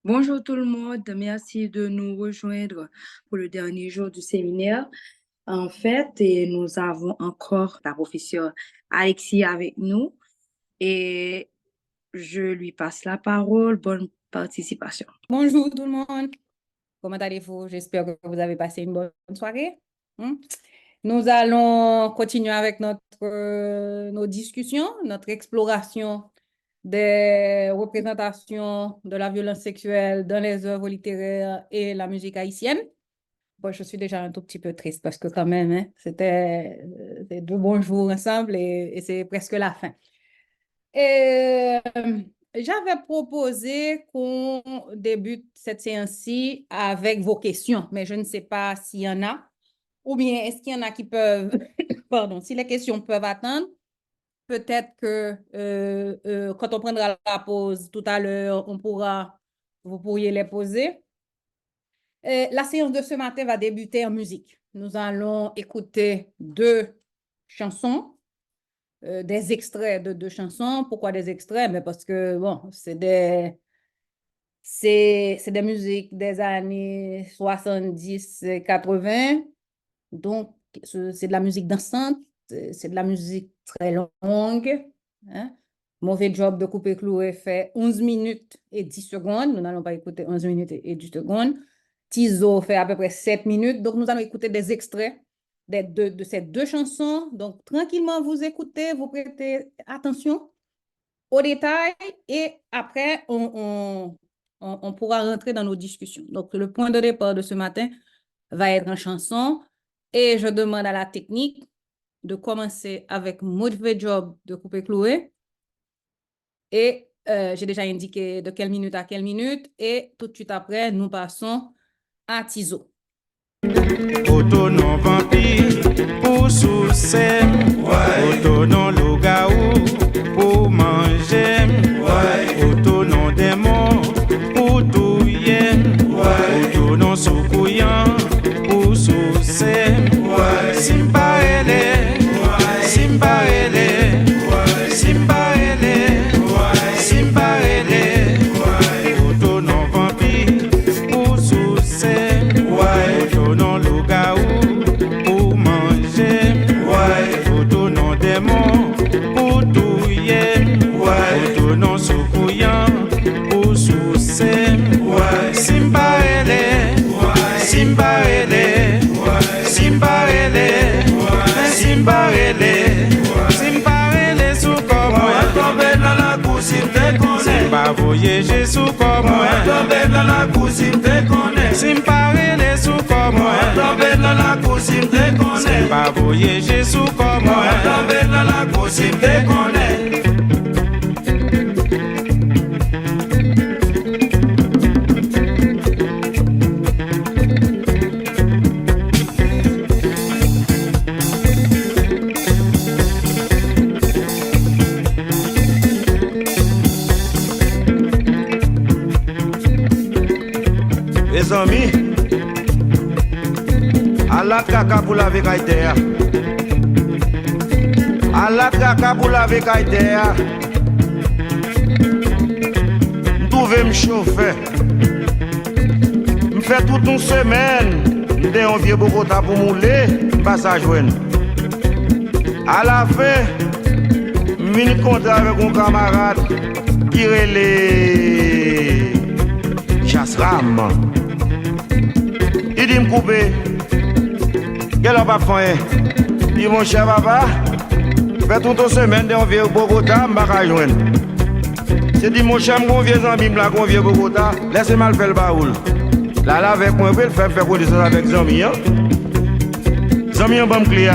Bonjour tout le monde, merci de nous rejoindre pour le dernier jour du séminaire. En fait, et nous avons encore la professeure Alexis avec nous et je lui passe la parole. Bonne participation. Bonjour tout le monde, comment allez-vous? J'espère que vous avez passé une bonne soirée. Hmm? Nous allons continuer avec nos discussions, notre exploration des représentations de la violence sexuelle dans les œuvres littéraires et la musique haïtienne. Bon, je suis déjà un tout petit peu triste parce que quand même, hein, c'était 2 bons jours ensemble et c'est presque la fin. Et j'avais proposé qu'on débute cette séance-ci avec vos questions, mais je ne sais pas s'il y en a, ou bien est-ce qu'il y en a qui peuvent, pardon, si les questions peuvent attendre, peut-être que quand on prendra la pause tout à l'heure, vous pourriez les poser. La séance de ce matin va débuter en musique. Nous allons écouter 2 chansons. Des extraits de 2 chansons. Pourquoi des extraits? Mais parce que, bon, c'est des musiques des années 70-80. Donc, c'est de la musique dansante, c'est de la musique très longue. Hein? Mauvais job de couper cloué fait 11 minutes et 10 secondes. Nous n'allons pas écouter 11 minutes et 10 secondes. Tizo fait à peu près 7 minutes. Donc, nous allons écouter des extraits de ces 2 chansons. Donc, tranquillement, vous écoutez, vous prêtez attention aux détails et après, on pourra rentrer dans nos discussions. Donc, le point de départ de ce matin va être en chanson et je demande à la technique de commencer avec mauvais job de couper cloué et j'ai déjà indiqué de quelle minute à quelle minute et tout de suite après, nous passons à Tizo. Auto non vampire pour soucer, auto non loup-garou pour manger, auto non démon pour touiller, auto non soukouillant pour soucer. Simba ele, Simba ele, Simba ele, Simba ele, auto non vampire pour soucer. Auto non loup-garou pour manger, auto non démon pour touiller, auto non soukouillant pour soucer. Simba ele, Simba ele, Simba ele, Simba ele, Simba ele sous comme moi. Tomber dans la cousine te connaît. Simba voyager sous comme moi. Tomber dans la cousine te connaît. Simba ele sous comme moi. Tomber dans la cousine te connaît. Simba voyager sous comme moi. Tomber dans la cousine te connaît. Mes amis, à la caca pour laver caïtéa. À la caca pour laver caïtéa. M'trouve m'chauffer. M'fait toute une semaine. M'dé un vieux Bogota pour mouler. Pas à joindre. À la fin, m'vini compter avec un camarade qui relait chasse-rame. Il dit me couper. Quel a pas fait? Il dit mon cher papa, fait toute une semaine de vieux Bogota, je vais joindre. C'est dit mon cher, mon vieux ami, mon vieux Bogota, laissez-moi faire le baoul. Là, avec moi, je vais faire connaissance avec les amis. Les amis, on va me clé.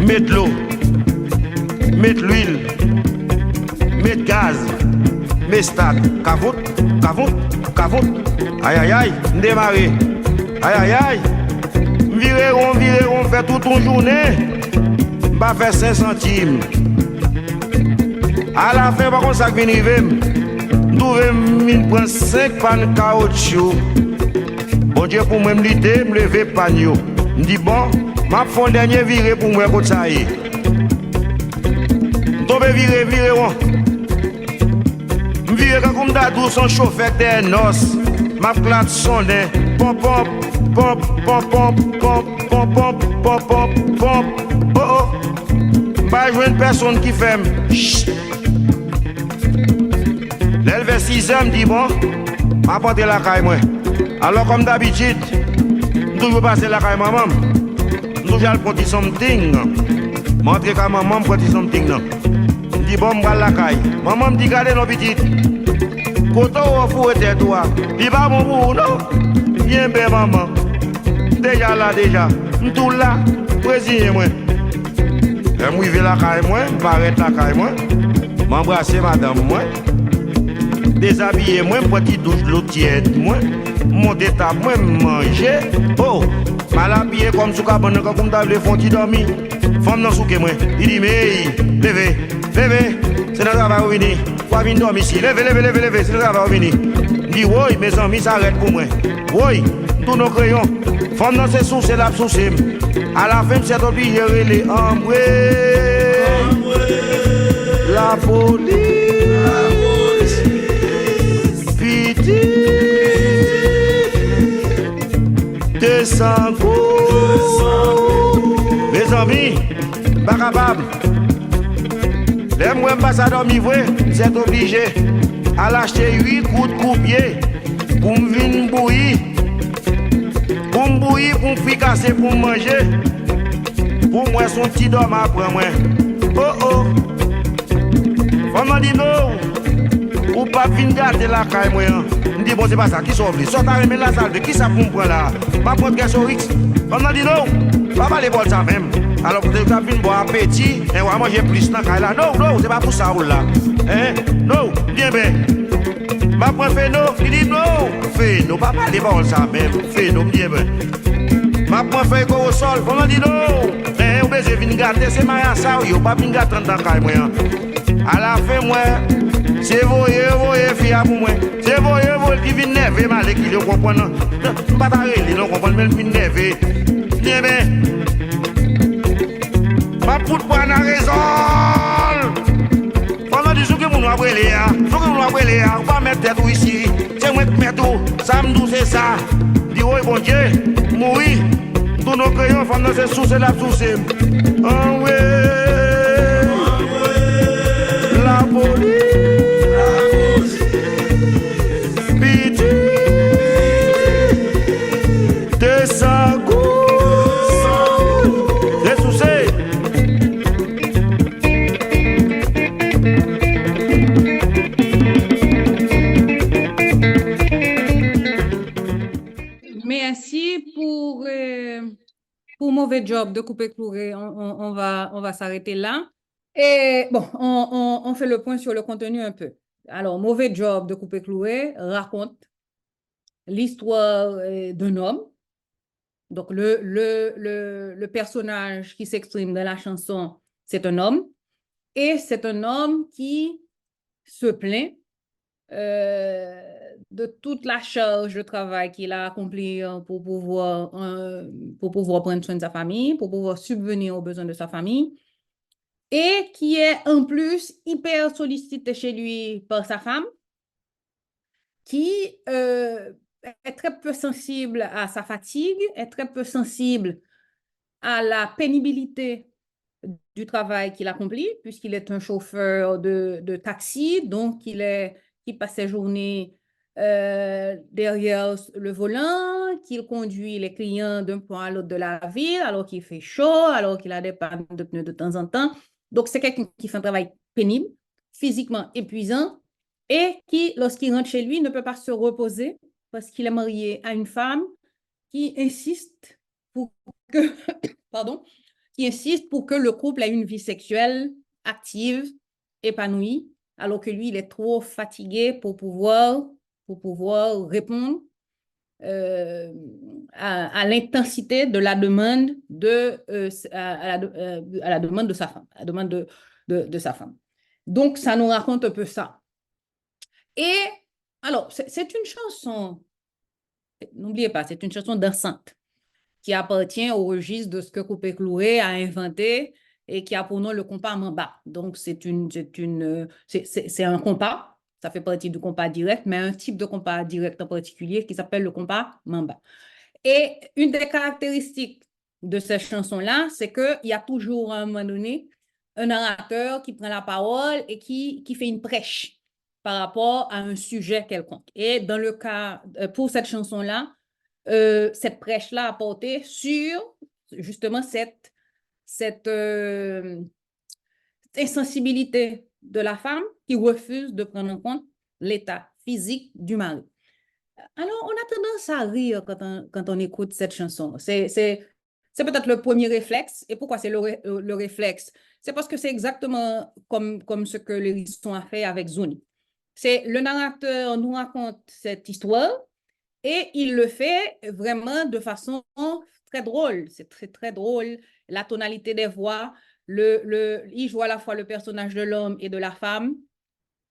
Mettre l'eau, mettre l'huile, mettre gaz, mettre stade, cavoute, cavoute, cavoute. Aïe aïe aïe, démarrer. Aïe aïe aïe, virer, on fait toute une journée. Bah faire 5 centimes. À la fin, par contre, ça vient arriver. Nous prendre 5 pannes caoutchouc. Bon Dieu, pour moi, me lever panneau. Je dis bon, ma fond dernier viré pour moi, comme ça y est. Tombe virer, on. Vire comme d'adou son chauffeur des noces. Ma plate sonne. Pop, pop, pop, pop, pop, pop, pop, pop, pop, pop, pop. Oh oh. Pas jouer une personne qui fait. L'élève 6 ans dit bon, m'apporte la caille moi. Alors comme d'habitude, toujours passer la caille maman. Toujours le petit something. Montre qu'à maman petit something non. Dit bon m'val la caille. Maman me dit gardez nos petites. Koto ou fou était toi. Il va mon bout non. Bien ben maman. Déjà là déjà. Tout là. Président moi. Je vais la caille moi, m'arrête la caille moi. M'embrasser madame moi. Déshabiller moi, petit douche l'eau tiède moi. Monter table moi, manger. Oh, mal habillé comme sous cabane quand on table font qui dormir. Femme dans souke moi. Il dit mais levez, levez. C'est notre travail au venir. Pas venir dormir ici. Levez, levez, levez, levez. C'est notre travail au venir. Dit oui, mes amis s'arrêtent pour moi. Oui, tous nos crayons. Femme dans ses sous, c'est la sous. À la fin, c'est obligé de les embrouiller. La police. Pitié. De sang. Mes amis, pas capable. Les mois ambassadeurs m'ivrer, c'est obligé à l'acheter 8 coups de coupier pour me venir bouillir. Pour me bouillir, pour me fricasser, pour manger. Pour moi, son petit dôme après moi. Oh oh. Maman dit non. Ou pas venir gâter la caille moi. Je dis bon, c'est pas ça. Qui sauve lui? Sort à remettre la salle. Qui ça pour me prendre là? Ma prendre question X. Maman dit non. Pas les bols ça même. Alors peut-être que tu viens boire petit et on va manger plus dans la caille là. Non, non, c'est pas pour ça là. Hein? Non, bien bien. Ma prend Féno, il dit non. Féno, pas les bols ça même. Féno, bien bien. Ma prend feuille au sol. Maman dit non. Hein, on baiser venir gâter, c'est ma ça. Yo, pas venir gâter dans la caille moi. À la fin, moi, c'est voyez, fille pour moi. C'est voyez, qui vient nerver, mal qui le comprend. Pas d'arrêt, non, comprend, mais il vient nerver. Bien, bien. Ma poudre pour la raison. Pendant du jour que nous avons brûlé, on va mettre tête ici. C'est moi qui mets tout. Ça me dit, c'est ça. Dis, oui, bon Dieu, mourir. Tous nos crayons, femmes, c'est sous, c'est la sous. Ah, oui. La police, pitié, de sa des soucis. Merci pour mauvais job de couper clouer. On va s'arrêter là. Et bon, on fait le point sur le contenu un peu. Alors, mauvais job de couper cloué raconte l'histoire d'un homme. Donc, le personnage qui s'exprime dans la chanson, c'est un homme. Et c'est un homme qui se plaint de toute la charge de travail qu'il a accompli pour pouvoir prendre soin de sa famille, pour pouvoir subvenir aux besoins de sa famille. Et qui est en plus hyper sollicité chez lui par sa femme, qui est très peu sensible à sa fatigue, est très peu sensible à la pénibilité du travail qu'il accomplit, puisqu'il est un chauffeur de taxi, donc il passe ses journées derrière le volant, qu'il conduit les clients d'un point à l'autre de la ville, alors qu'il fait chaud, alors qu'il a des pannes de pneus de temps en temps. Donc, c'est quelqu'un qui fait un travail pénible, physiquement épuisant, et qui, lorsqu'il rentre chez lui, ne peut pas se reposer parce qu'il est marié à une femme qui insiste pour que, qui insiste pour que le couple ait une vie sexuelle active, épanouie, alors que lui, il est trop fatigué pour pouvoir répondre à l'intensité de la demande à la demande de sa femme, à la demande de sa femme. Donc, ça nous raconte un peu ça. Et alors, c'est une chanson, n'oubliez pas, c'est une chanson dansante qui appartient au registre de ce que Coupé Cloué a inventé et qui a pour nom le compas mamba. Donc, c'est un compas ça fait partie du compas direct, mais un type de compas direct en particulier qui s'appelle le compas Mamba. Et une des caractéristiques de ces chansons-là, c'est qu'il y a toujours à un moment donné un narrateur qui prend la parole et qui fait une prêche par rapport à un sujet quelconque. Et dans le cas, pour cette chanson-là, cette prêche-là a porté sur justement cette insensibilité de la femme qui refuse de prendre en compte l'état physique du mari. Alors, on a tendance à rire quand on écoute cette chanson. C'est peut-être le premier réflexe. Et pourquoi c'est le réflexe? C'est parce que c'est exactement comme ce que l'hérisson a fait avec Zoni. C'est le narrateur nous raconte cette histoire et il le fait vraiment de façon très drôle. C'est très, très drôle. La tonalité des voix, il joue à la fois le personnage de l'homme et de la femme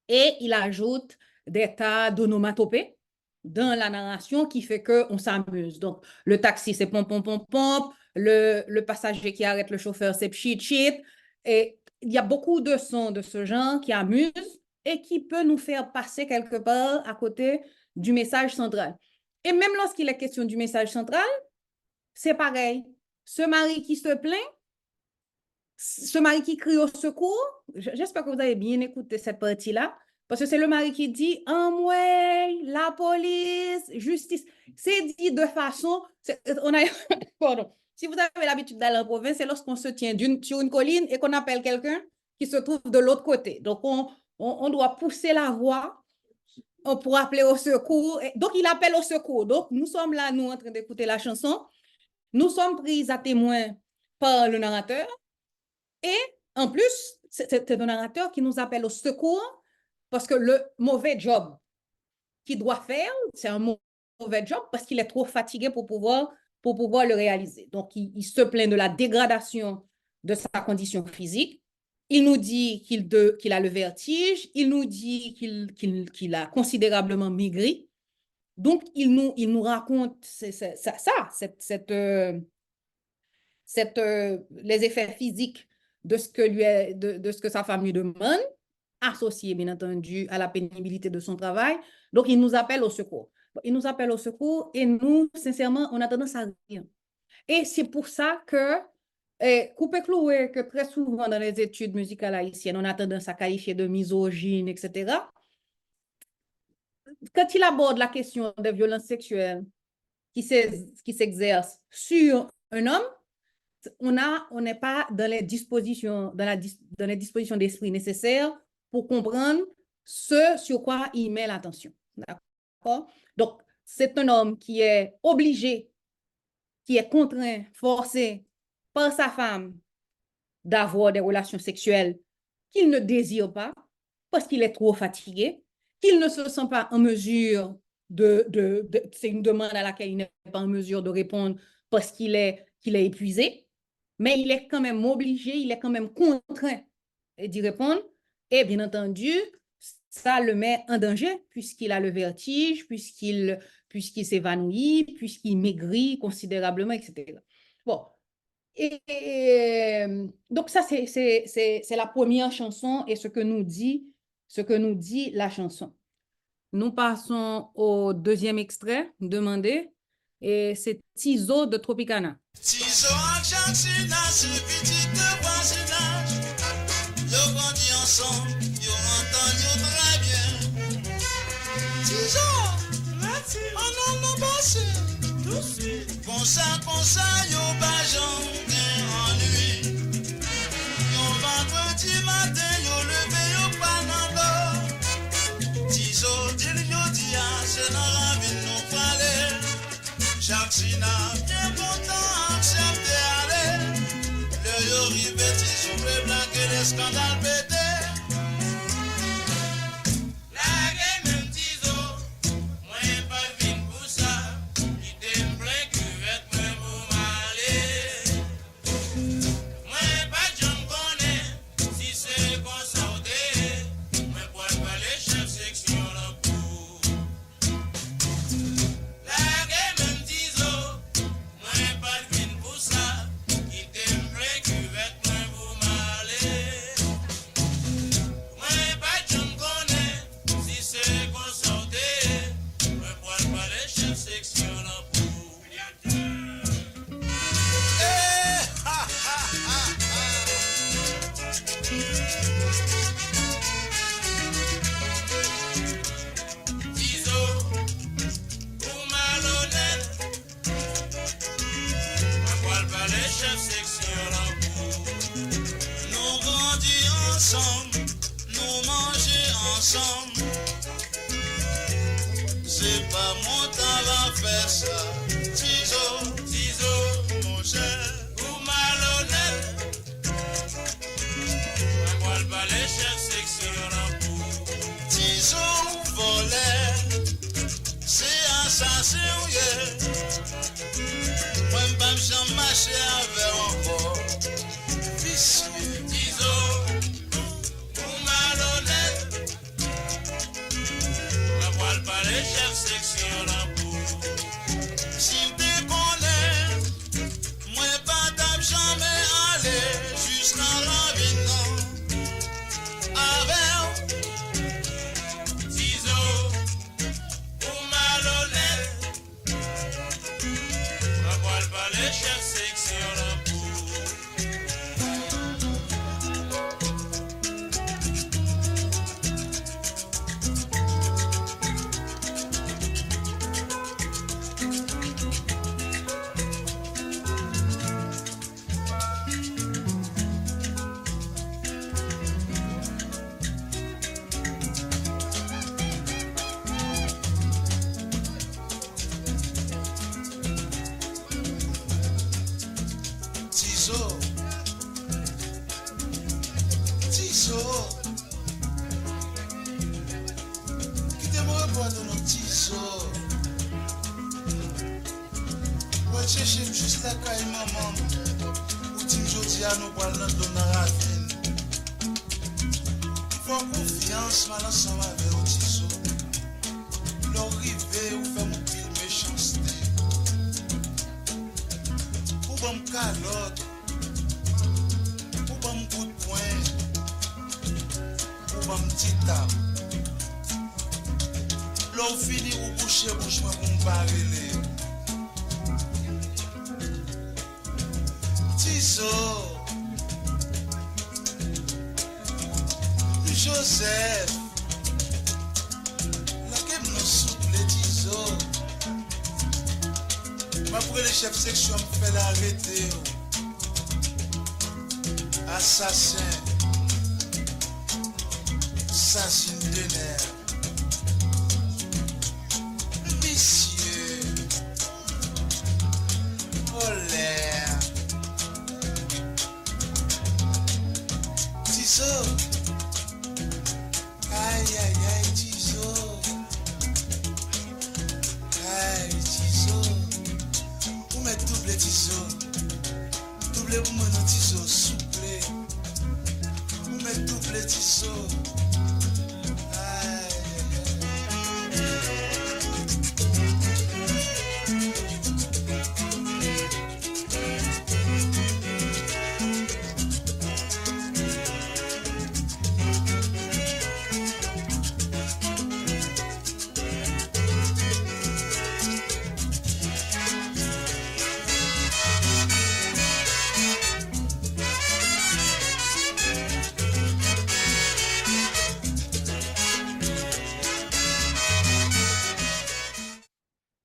et il ajoute des tas d'onomatopées dans la narration qui fait qu'on s'amuse. Donc, le taxi, c'est pom, pom, pom, pom. Le passager qui arrête le chauffeur, c'est pchit, pchit. Et il y a beaucoup de sons de ce genre qui amusent et qui peut nous faire passer quelque part à côté du message central. Et même lorsqu'il est question du message central, c'est pareil. Ce mari qui se plaint, ce mari qui crie au secours, j'espère que vous avez bien écouté cette partie-là, parce que c'est le mari qui dit « En ouais, la police, justice ». C'est dit de façon… Pardon. Si vous avez l'habitude d'aller en province, c'est lorsqu'on se tient sur une colline et qu'on appelle quelqu'un qui se trouve de l'autre côté. Donc, on doit pousser la voix pour appeler au secours. Donc, il appelle au secours. Donc, nous sommes là, nous, en train d'écouter la chanson. Nous sommes pris à témoin par le narrateur. Et en plus, c'est un narrateur qui nous appelle au secours parce que le mauvais job qu'il doit faire, c'est un mauvais job parce qu'il est trop fatigué pour pouvoir le réaliser. Donc, il se plaint de la dégradation de sa condition physique. Il nous dit qu'il a le vertige. Il nous dit qu'il a considérablement maigri. Donc, il nous raconte les effets physiques de ce que sa femme lui demande, associé, bien entendu, à la pénibilité de son travail. Donc, il nous appelle au secours. Il nous appelle au secours et nous, sincèrement, on a tendance à rire. Et c'est pour ça que, coupé-cloué, que très souvent dans les études musicales haïtiennes, on a tendance à qualifier de misogyne, etc. Quand il aborde la question des violences sexuelles qui s'exercent sur un homme, on n'est pas dans les dispositions d'esprit nécessaires pour comprendre ce sur quoi il met l'attention. D'accord? Donc, c'est un homme qui est obligé, qui est contraint, forcé par sa femme d'avoir des relations sexuelles qu'il ne désire pas parce qu'il est trop fatigué, qu'il ne se sent pas en mesure c'est une demande à laquelle il n'est pas en mesure de répondre parce qu'il est épuisé, mais il est quand même obligé, il est quand même contraint d'y répondre. Et bien entendu, ça le met en danger puisqu'il a le vertige, puisqu'il s'évanouit, puisqu'il maigrit considérablement, etc. Bon. Donc ça, c'est la première chanson et ce que nous dit la chanson. Nous passons au deuxième extrait demandé et c'est Tizo de Tropicana. Tizo Argentina, c'est petite voisinage. Yo grandi ensemble, yo entend yo très bien. Tizo, on en a passé, tout de suite. Comme ça, yo bajon gain ennui. Yo vendredi matin, yo levé yo panando. Tizo, dis yo dia, c'est dans la ville nous parler. Jacquina, bien content, accepté aller. Le yo rive, Tizo, le blanc et les scandales pétés. chef section en pour. Eh, ha, ha, ha, ha. Tizo, ou malhonnête, à poil pas les chefs section en pour. Nous grandis ensemble, nous manger ensemble. C'est pas mon temps à faire ça. Tizo, Tizo, mon cher, ou malhonnête. À moi le balai, chef section en pour. Tizo, volé, c'est assassin, yeah. Moi, m'bam, j'en marche avec encore. Vicieux, Tizo, ou malhonnête. À moi le balai, chef section en pour. Si me connais, moi pas d'ab jamais aller jusqu'à la vie non. Avec Tizo ou malhonnête, à poil pas les chefs section en pour. Tizo, Tizo, quittez-moi pour de nos Tizo. Ouais, chercher juste la caille maman. Ou Tim Jodi à nous parler de la ravine. Faut confiance, mal ensemble avec au Tizo. L'arrivée ou fait mon pile méchanceté. Ou bon calotte. Ou bon coup de poing. Ou bon petit tape. L'on finit ou boucher bouche moi pour me parler. Tizo, Joseph, la game nous souple Tizo. Ma pour les chefs section me fait l'arrêter. Assassin, assassin de nerfs. Vicieux, colère. Tizo, aïe aïe aïe Tizo, aïe Tizo, ou mettre double Tizo, double pour mon Tizo souple, ou mettre double Tizo, aïe aïe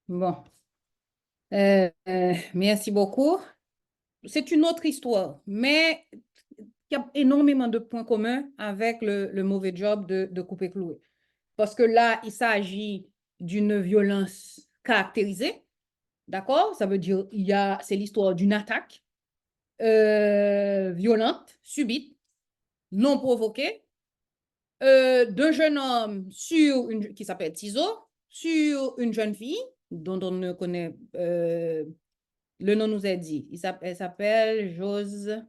Bon, merci beaucoup. C'est une autre histoire, mais il y a énormément de points communs avec le mauvais job de Coupé Cloué. Parce que là, il s'agit d'une violence caractérisée, d'accord? Ça veut dire c'est l'histoire d'une attaque violente, subite, non provoquée, d'un jeune homme qui s'appelle Tizo, sur une jeune fille dont on ne connaît, le nom nous est dit. Elle s'appelle Jose,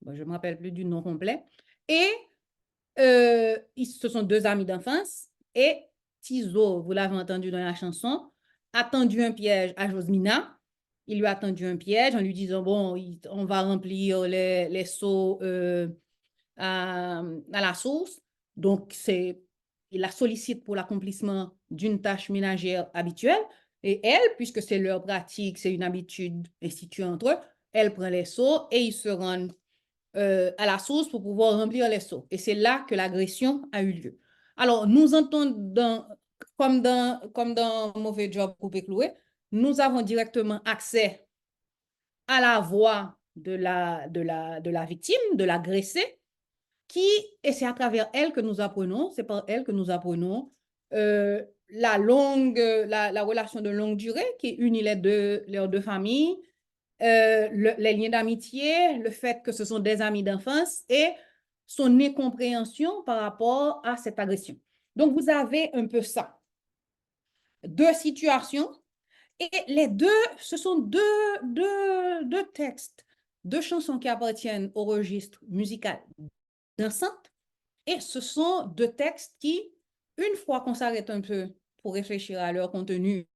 bon, je ne me rappelle plus du nom complet. Et ce sont deux amis d'enfance. Et Tizo, vous l'avez entendu dans la chanson, a tendu un piège à Josmina. Il lui a tendu un piège en lui disant, bon, on va remplir les seaux à la source. Donc, il la sollicite pour l'accomplissement d'une tâche ménagère habituelle. Et elle, puisque c'est leur pratique, c'est une habitude instituée entre eux, elle prend les seaux et ils se rendent à la source pour pouvoir remplir les seaux. Et c'est là que l'agression a eu lieu. Alors, nous entendons, comme dans Mauvais Job Coupé Cloué, nous avons directement accès à la voix de la victime, de l'agressé, et c'est à travers elle que nous apprenons, c'est par elle que nous apprenons la relation de longue durée qui unit leurs deux familles, les liens d'amitié, le fait que ce sont des amis d'enfance et son incompréhension par rapport à cette agression. Donc, vous avez un peu ça. Deux situations et les deux, ce sont deux textes, deux chansons qui appartiennent au registre musical dansante et ce sont deux textes qui, une fois qu'on s'arrête un peu pour réfléchir à leur contenu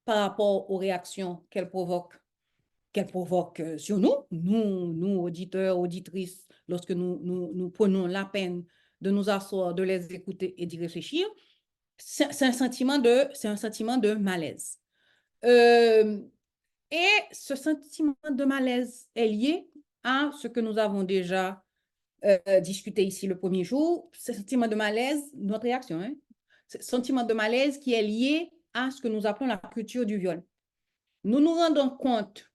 par rapport aux réactions qu'elles provoquent sur nous, auditeurs, auditrices, lorsque nous prenons la peine de nous asseoir, de les écouter et d'y réfléchir, c'est un sentiment de malaise. Et ce sentiment de malaise est lié à ce que nous avons déjà discuté ici le premier jour, ce sentiment de malaise, notre réaction, hein, ce sentiment de malaise qui est lié à ce que nous appelons la culture du viol. Nous nous rendons compte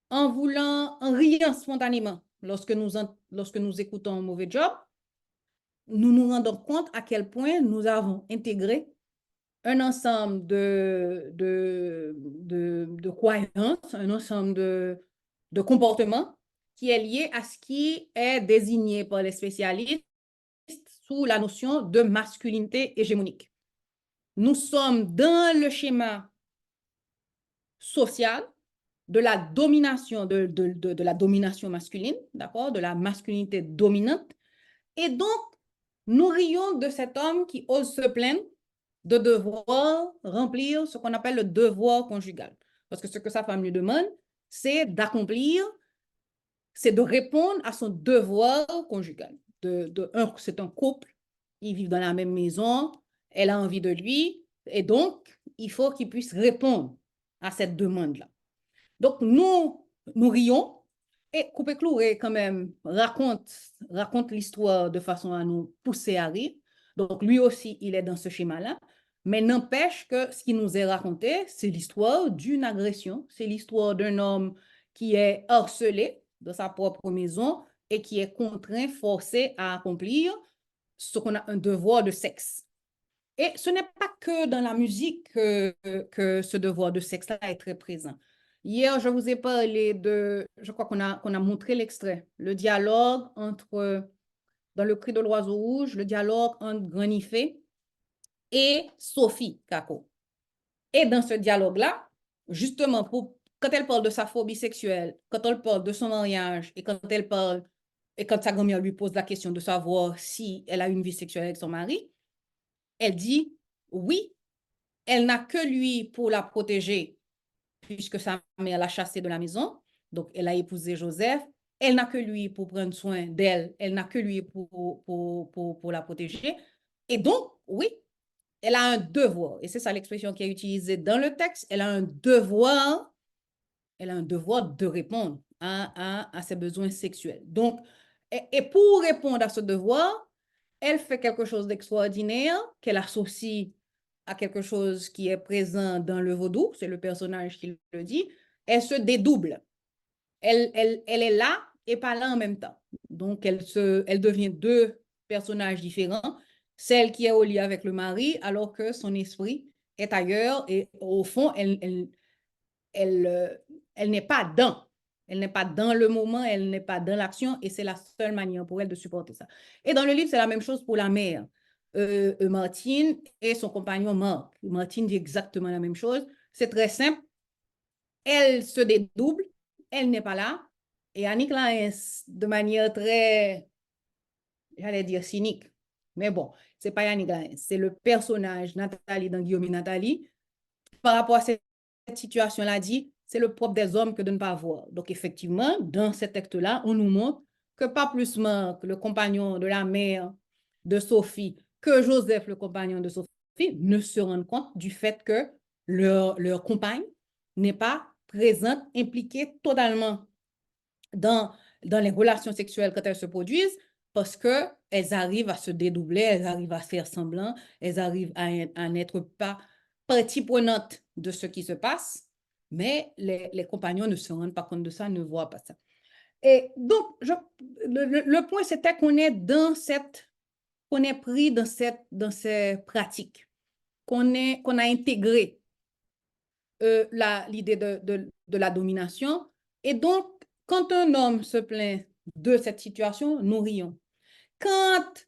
en riant spontanément lorsque nous écoutons un mauvais job, nous nous rendons compte à quel point nous avons intégré un ensemble de croyances, un ensemble de comportements qui est lié à ce qui est désigné par les spécialistes sous la notion de masculinité hégémonique. Nous sommes dans le schéma social de la domination, de la domination masculine, d'accord, de la masculinité dominante. Et donc, nous rions de cet homme qui ose se plaindre de devoir remplir ce qu'on appelle le devoir conjugal. Parce que ce que sa femme lui demande, c'est d'accomplir, c'est de répondre à son devoir conjugal. C'est un couple, ils vivent dans la même maison, elle a envie de lui, et donc, il faut qu'il puisse répondre à cette demande-là. Donc, nous rions, et Coupé Cloué, quand même, raconte l'histoire de façon à nous pousser à rire. Donc, lui aussi, il est dans ce schéma-là. Mais n'empêche que ce qui nous est raconté, c'est l'histoire d'une agression. C'est l'histoire d'un homme qui est harcelé dans sa propre maison et qui est contraint, forcé à accomplir ce qu'on a un devoir de sexe. Et ce n'est pas que dans la musique que ce devoir de sexe-là est très présent. Hier, je vous ai parlé je crois qu'on a montré l'extrait, le dialogue dans Le Cri de l'Oiseau Rouge, le dialogue entre Granifé et Sophie Kako. Et dans ce dialogue-là, justement, quand elle parle de sa phobie sexuelle, quand elle parle de son mariage, et quand sa grand-mère lui pose la question de savoir si elle a une vie sexuelle avec son mari, elle dit oui, elle n'a que lui pour la protéger, puisque sa mère l'a chassée de la maison. Donc, elle a épousé Joseph. Elle n'a que lui pour prendre soin d'elle. Elle n'a que lui pour la protéger. Et donc, oui, elle a un devoir. Et c'est ça l'expression qui est utilisée dans le texte. Elle a un devoir de répondre à ses besoins sexuels. Donc, et pour répondre à ce devoir, elle fait quelque chose d'extraordinaire qu'elle associe à quelque chose qui est présent dans le vaudou, c'est le personnage qui le dit, elle se dédouble. Elle est là et pas là en même temps. Donc, elle devient deux personnages différents, celle qui est au lit avec le mari, alors que son esprit est ailleurs et au fond, elle n'est pas dans. Elle n'est pas dans le moment, elle n'est pas dans l'action et c'est la seule manière pour elle de supporter ça. Et dans le livre, c'est la même chose pour la mère. Martine et son compagnon Marc. Martine dit exactement la même chose. C'est très simple. Elle se dédouble, elle n'est pas là. Et Annick Laens, de manière très, j'allais dire cynique, mais bon, c'est pas Annick Laens, c'est le personnage Nathalie dans Guillaume et Nathalie. Par rapport à cette situation-là, dit, c'est le propre des hommes que de ne pas voir. Donc, effectivement, dans cet texte-là, on nous montre que pas plus Marc, le compagnon de la mère de Sophie, que Joseph, le compagnon de Sophie, ne se rendent compte du fait que leur compagne n'est pas présente, impliquée totalement dans les relations sexuelles quand elles se produisent, parce qu'elles arrivent à se dédoubler, elles arrivent à faire semblant, elles arrivent à n'être pas partie prenante de ce qui se passe, mais les compagnons ne se rendent pas compte de ça, ne voient pas ça. Et donc, le point, c'était qu'on est qu'on est pris dans ces pratiques, qu'on a intégré l'idée de la domination. Et donc, quand un homme se plaint de cette situation, nous rions. Quand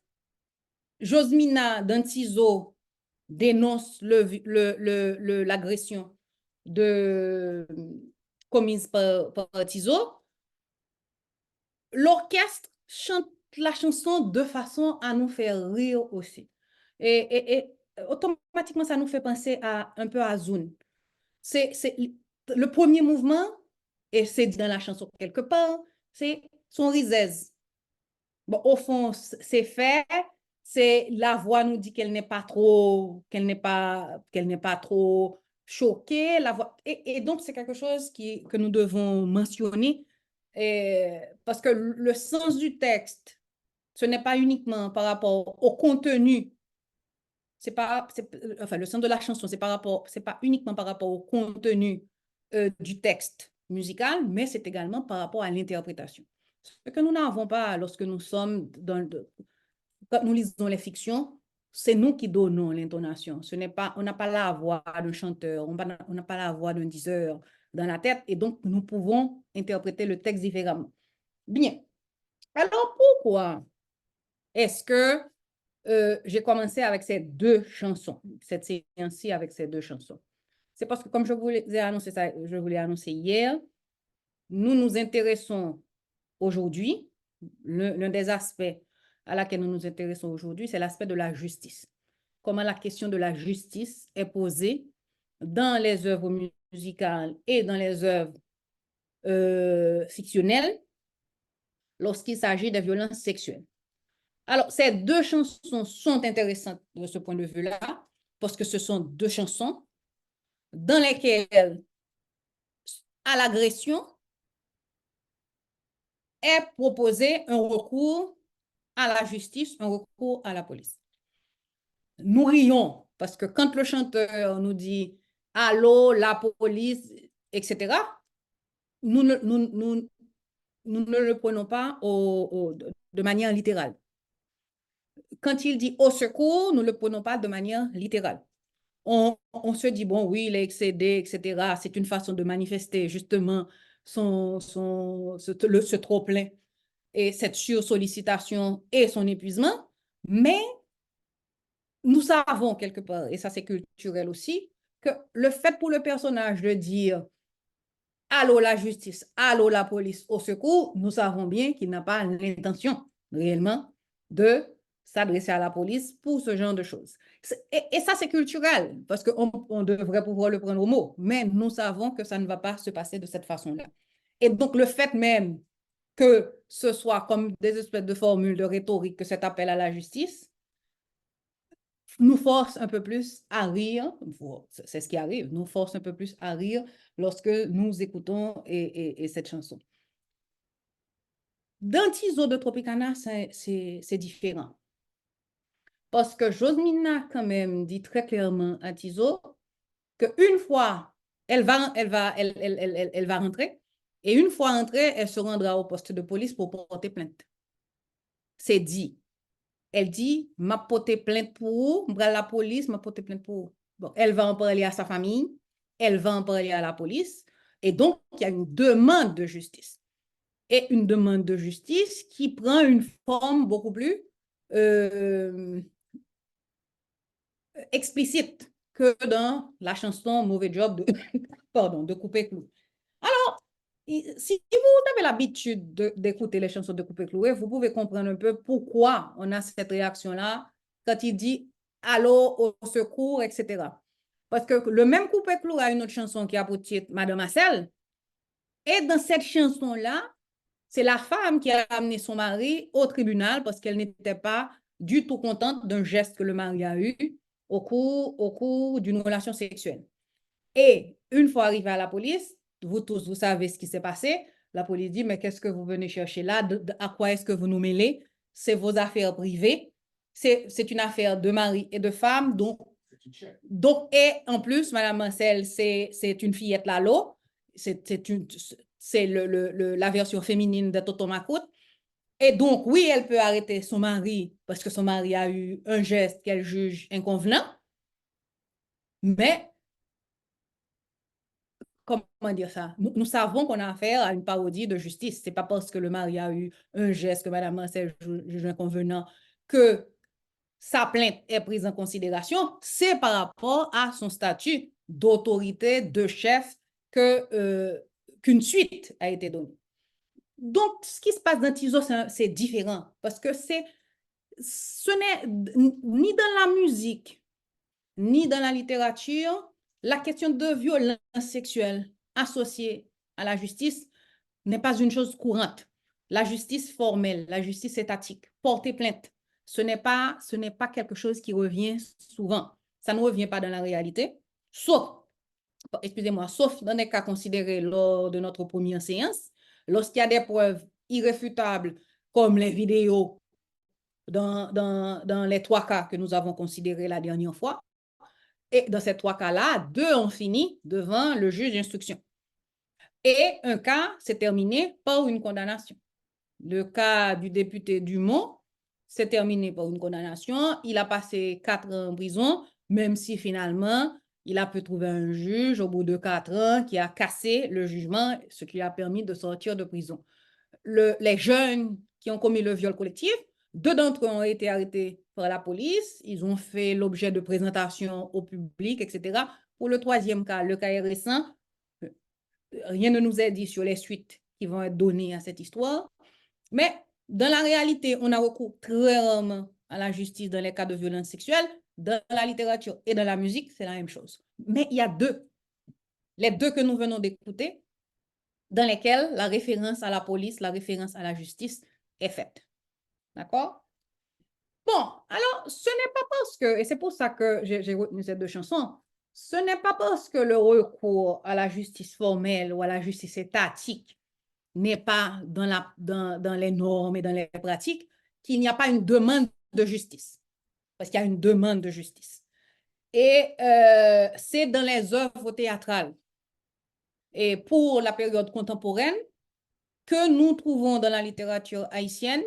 Josmina d'Antizo dénonce l'agression commise par Tizo, l'orchestre chante la chanson de façon à nous faire rire aussi. Et automatiquement, ça nous fait penser un peu à Zune. C'est le premier mouvement, et c'est dans la chanson quelque part, c'est son risaise. Bon, au fond, c'est fait, la voix nous dit qu'elle n'est pas trop choquée, la voix, et donc c'est quelque chose que nous devons mentionner, parce que le sens du texte, ce n'est pas uniquement par rapport au contenu. Enfin, le sens de la chanson, c'est pas uniquement par rapport au contenu du texte musical, mais c'est également par rapport à l'interprétation. Ce que nous n'avons pas lorsque nous sommes quand nous lisons les fictions, c'est nous qui donnons l'intonation. On n'a pas la voix d'un chanteur, on n'a pas la voix d'un diseur dans la tête, et donc nous pouvons interpréter le texte différemment. Bien. Alors, pourquoi est-ce que j'ai commencé avec ces deux chansons, cette séance-ci avec ces deux chansons? C'est parce que, comme je vous l'ai annoncé hier, nous nous intéressons aujourd'hui, l'un des aspects à laquelle nous nous intéressons aujourd'hui, c'est l'aspect de la justice. Comment la question de la justice est posée dans les œuvres musicales et dans les œuvres fictionnelles lorsqu'il s'agit de violences sexuelles. Alors, ces deux chansons sont intéressantes de ce point de vue-là, parce que ce sont deux chansons dans lesquelles, à l'agression, est proposé un recours à la justice, un recours à la police. Nous rions, parce que quand le chanteur nous dit « Allô, la police », etc., nous ne le prenons pas de manière littérale. Quand il dit « au secours », nous ne le prenons pas de manière littérale. On se dit, bon, oui, il est excédé, etc. C'est une façon de manifester justement ce trop-plein et cette sursollicitation et son épuisement. Mais nous savons quelque part, et ça c'est culturel aussi, que le fait pour le personnage de dire « Allô la justice, allô la police, au secours », nous savons bien qu'il n'a pas l'intention réellement de s'adresser à la police pour ce genre de choses. Et ça, c'est culturel, parce qu'on devrait pouvoir le prendre au mot, mais nous savons que ça ne va pas se passer de cette façon-là. Et donc, le fait même que ce soit comme des espèces de formules de rhétorique, que cet appel à la justice, nous force un peu plus à rire, c'est ce qui arrive, nous force un peu plus à rire lorsque nous écoutons cette chanson. Dans Tizo de Tropicana, c'est différent. Parce que Josmina, quand même, dit très clairement à Tizo qu'une fois, elle va rentrer, et une fois rentrée, elle se rendra au poste de police pour porter plainte. C'est dit. Elle dit, m'a porté plainte pour vous, la police m'a porté plainte pour vous. Bon, elle va en parler à sa famille, elle va en parler à la police, et donc, il y a une demande de justice. Et une demande de justice qui prend une forme beaucoup plus explicite que dans la chanson Mauvais Job de Coupé Clou. Alors, si vous avez l'habitude d'écouter les chansons de Coupé Cloué, vous pouvez comprendre un peu pourquoi on a cette réaction-là quand il dit « Allô, au secours », etc. Parce que le même Coupé Clou a une autre chanson qui a pour titre « Madame Marcel ». Et dans cette chanson-là, c'est la femme qui a amené son mari au tribunal parce qu'elle n'était pas du tout contente d'un geste que le mari a eu au cours d'une relation sexuelle. Et une fois arrivé à la police, vous tous, vous savez ce qui s'est passé. La police dit, mais qu'est-ce que vous venez chercher là? À quoi est-ce que vous nous mêlez? C'est vos affaires privées. C'est une affaire de mari et de femme. Donc, et en plus, Madame Marcel, c'est une fillette Lalo. C'est la version féminine de Toto Macoute. Et donc, oui, elle peut arrêter son mari parce que son mari a eu un geste qu'elle juge inconvenant. Mais comment dire ça? Nous savons qu'on a affaire à une parodie de justice. C'est pas parce que le mari a eu un geste que Mme Marcel juge inconvenant que sa plainte est prise en considération. C'est par rapport à son statut d'autorité, de chef, qu'une suite a été donnée. Donc, ce qui se passe dans Tizo, c'est différent parce que ce n'est ni dans la musique, ni dans la littérature, la question de violence sexuelle associée à la justice n'est pas une chose courante. La justice formelle, la justice étatique, porter plainte, ce n'est pas quelque chose qui revient souvent. Ça ne revient pas dans la réalité, sauf dans des cas considérés lors de notre première séance, lorsqu'il y a des preuves irréfutables comme les vidéos dans les 3 cas que nous avons considérés la dernière fois. Et dans ces 3 cas-là, 2 ont fini devant le juge d'instruction. Et un cas s'est terminé par une condamnation. Le cas du député Dumont s'est terminé par une condamnation. Il a passé 4 ans en prison, même si finalement, il a pu trouver un juge au bout de 4 ans qui a cassé le jugement, ce qui lui a permis de sortir de prison. Les jeunes qui ont commis le viol collectif, 2 d'entre eux ont été arrêtés par la police. Ils ont fait l'objet de présentations au public, etc. Pour le 3e cas, le cas est récent. Rien ne nous est dit sur les suites qui vont être données à cette histoire. Mais dans la réalité, on a recours très rarement à la justice dans les cas de violence sexuelle. Dans la littérature et dans la musique, c'est la même chose. Mais il y a les 2 que nous venons d'écouter, dans lesquels la référence à la police, la référence à la justice est faite. D'accord? Bon, alors, ce n'est pas parce que, et c'est pour ça que j'ai retenu ces 2 chansons, ce n'est pas parce que le recours à la justice formelle ou à la justice étatique n'est pas dans les normes et dans les pratiques qu'il n'y a pas une demande de justice. Parce qu'il y a une demande de justice. Et c'est dans les œuvres théâtrales. Et pour la période contemporaine, que nous trouvons dans la littérature haïtienne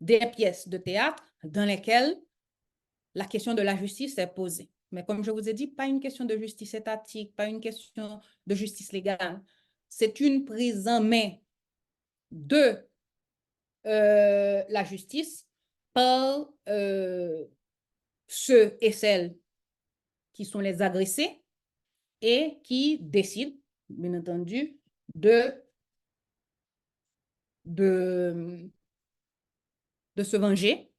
des pièces de théâtre dans lesquelles la question de la justice est posée. Mais comme je vous ai dit, pas une question de justice étatique, pas une question de justice légale. C'est une prise en main de la justice par ceux et celles qui sont les agressés et qui décident, bien entendu, de se venger,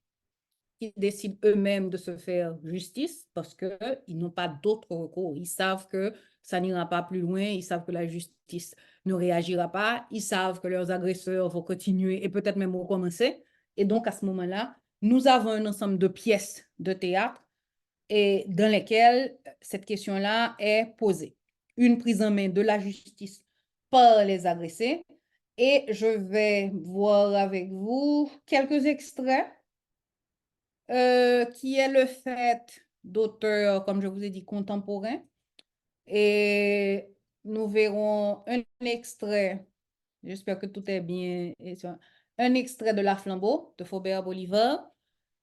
qui décident eux-mêmes de se faire justice parce qu'ils n'ont pas d'autre recours. Ils savent que ça n'ira pas plus loin, ils savent que la justice ne réagira pas, ils savent que leurs agresseurs vont continuer et peut-être même recommencer. Et donc, à ce moment-là, nous avons un ensemble de pièces de théâtre et dans lesquelles cette question-là est posée. Une prise en main de la justice par les agressés. Et je vais voir avec vous quelques extraits qui est le fait d'auteurs, comme je vous ai dit, contemporains. Et nous verrons un extrait, j'espère que tout est bien, un extrait de La Flambeau de Faubert Bolivar.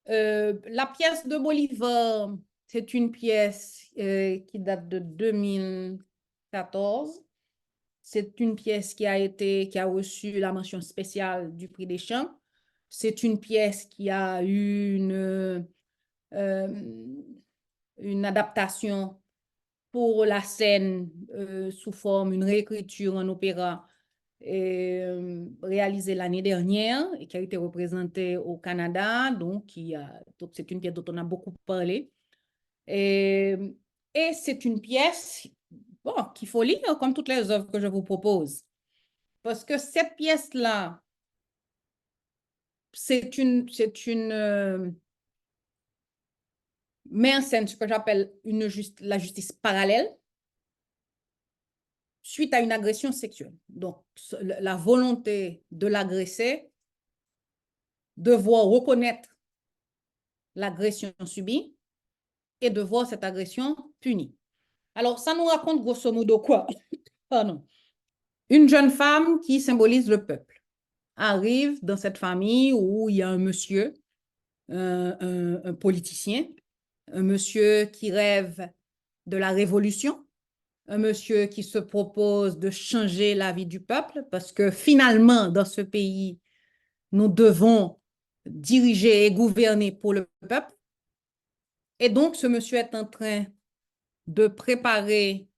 La pièce de Bolivar, c'est une pièce qui date de 2014. C'est une pièce qui a reçu la mention spéciale du Prix des Chants. C'est une pièce qui a eu une adaptation pour la scène sous forme, une réécriture en opéra réalisée l'année dernière et qui a été représentée au Canada. Donc, c'est une pièce dont on a beaucoup parlé. Et c'est une pièce qu'il faut lire comme toutes les œuvres que je vous propose. Parce que cette pièce-là, c'est une met en scène ce que j'appelle la justice parallèle. suite à une agression sexuelle. Donc, la volonté de l'agressé de voir reconnaître l'agression subie et de voir cette agression punie. Alors, ça nous raconte grosso modo quoi? Pardon. Une jeune femme qui symbolise le peuple arrive dans cette famille où il y a un monsieur, un politicien, un monsieur qui rêve de la révolution, un monsieur qui se propose de changer la vie du peuple parce que finalement, dans ce pays, nous devons diriger et gouverner pour le peuple. Et donc, ce monsieur est en train de préparer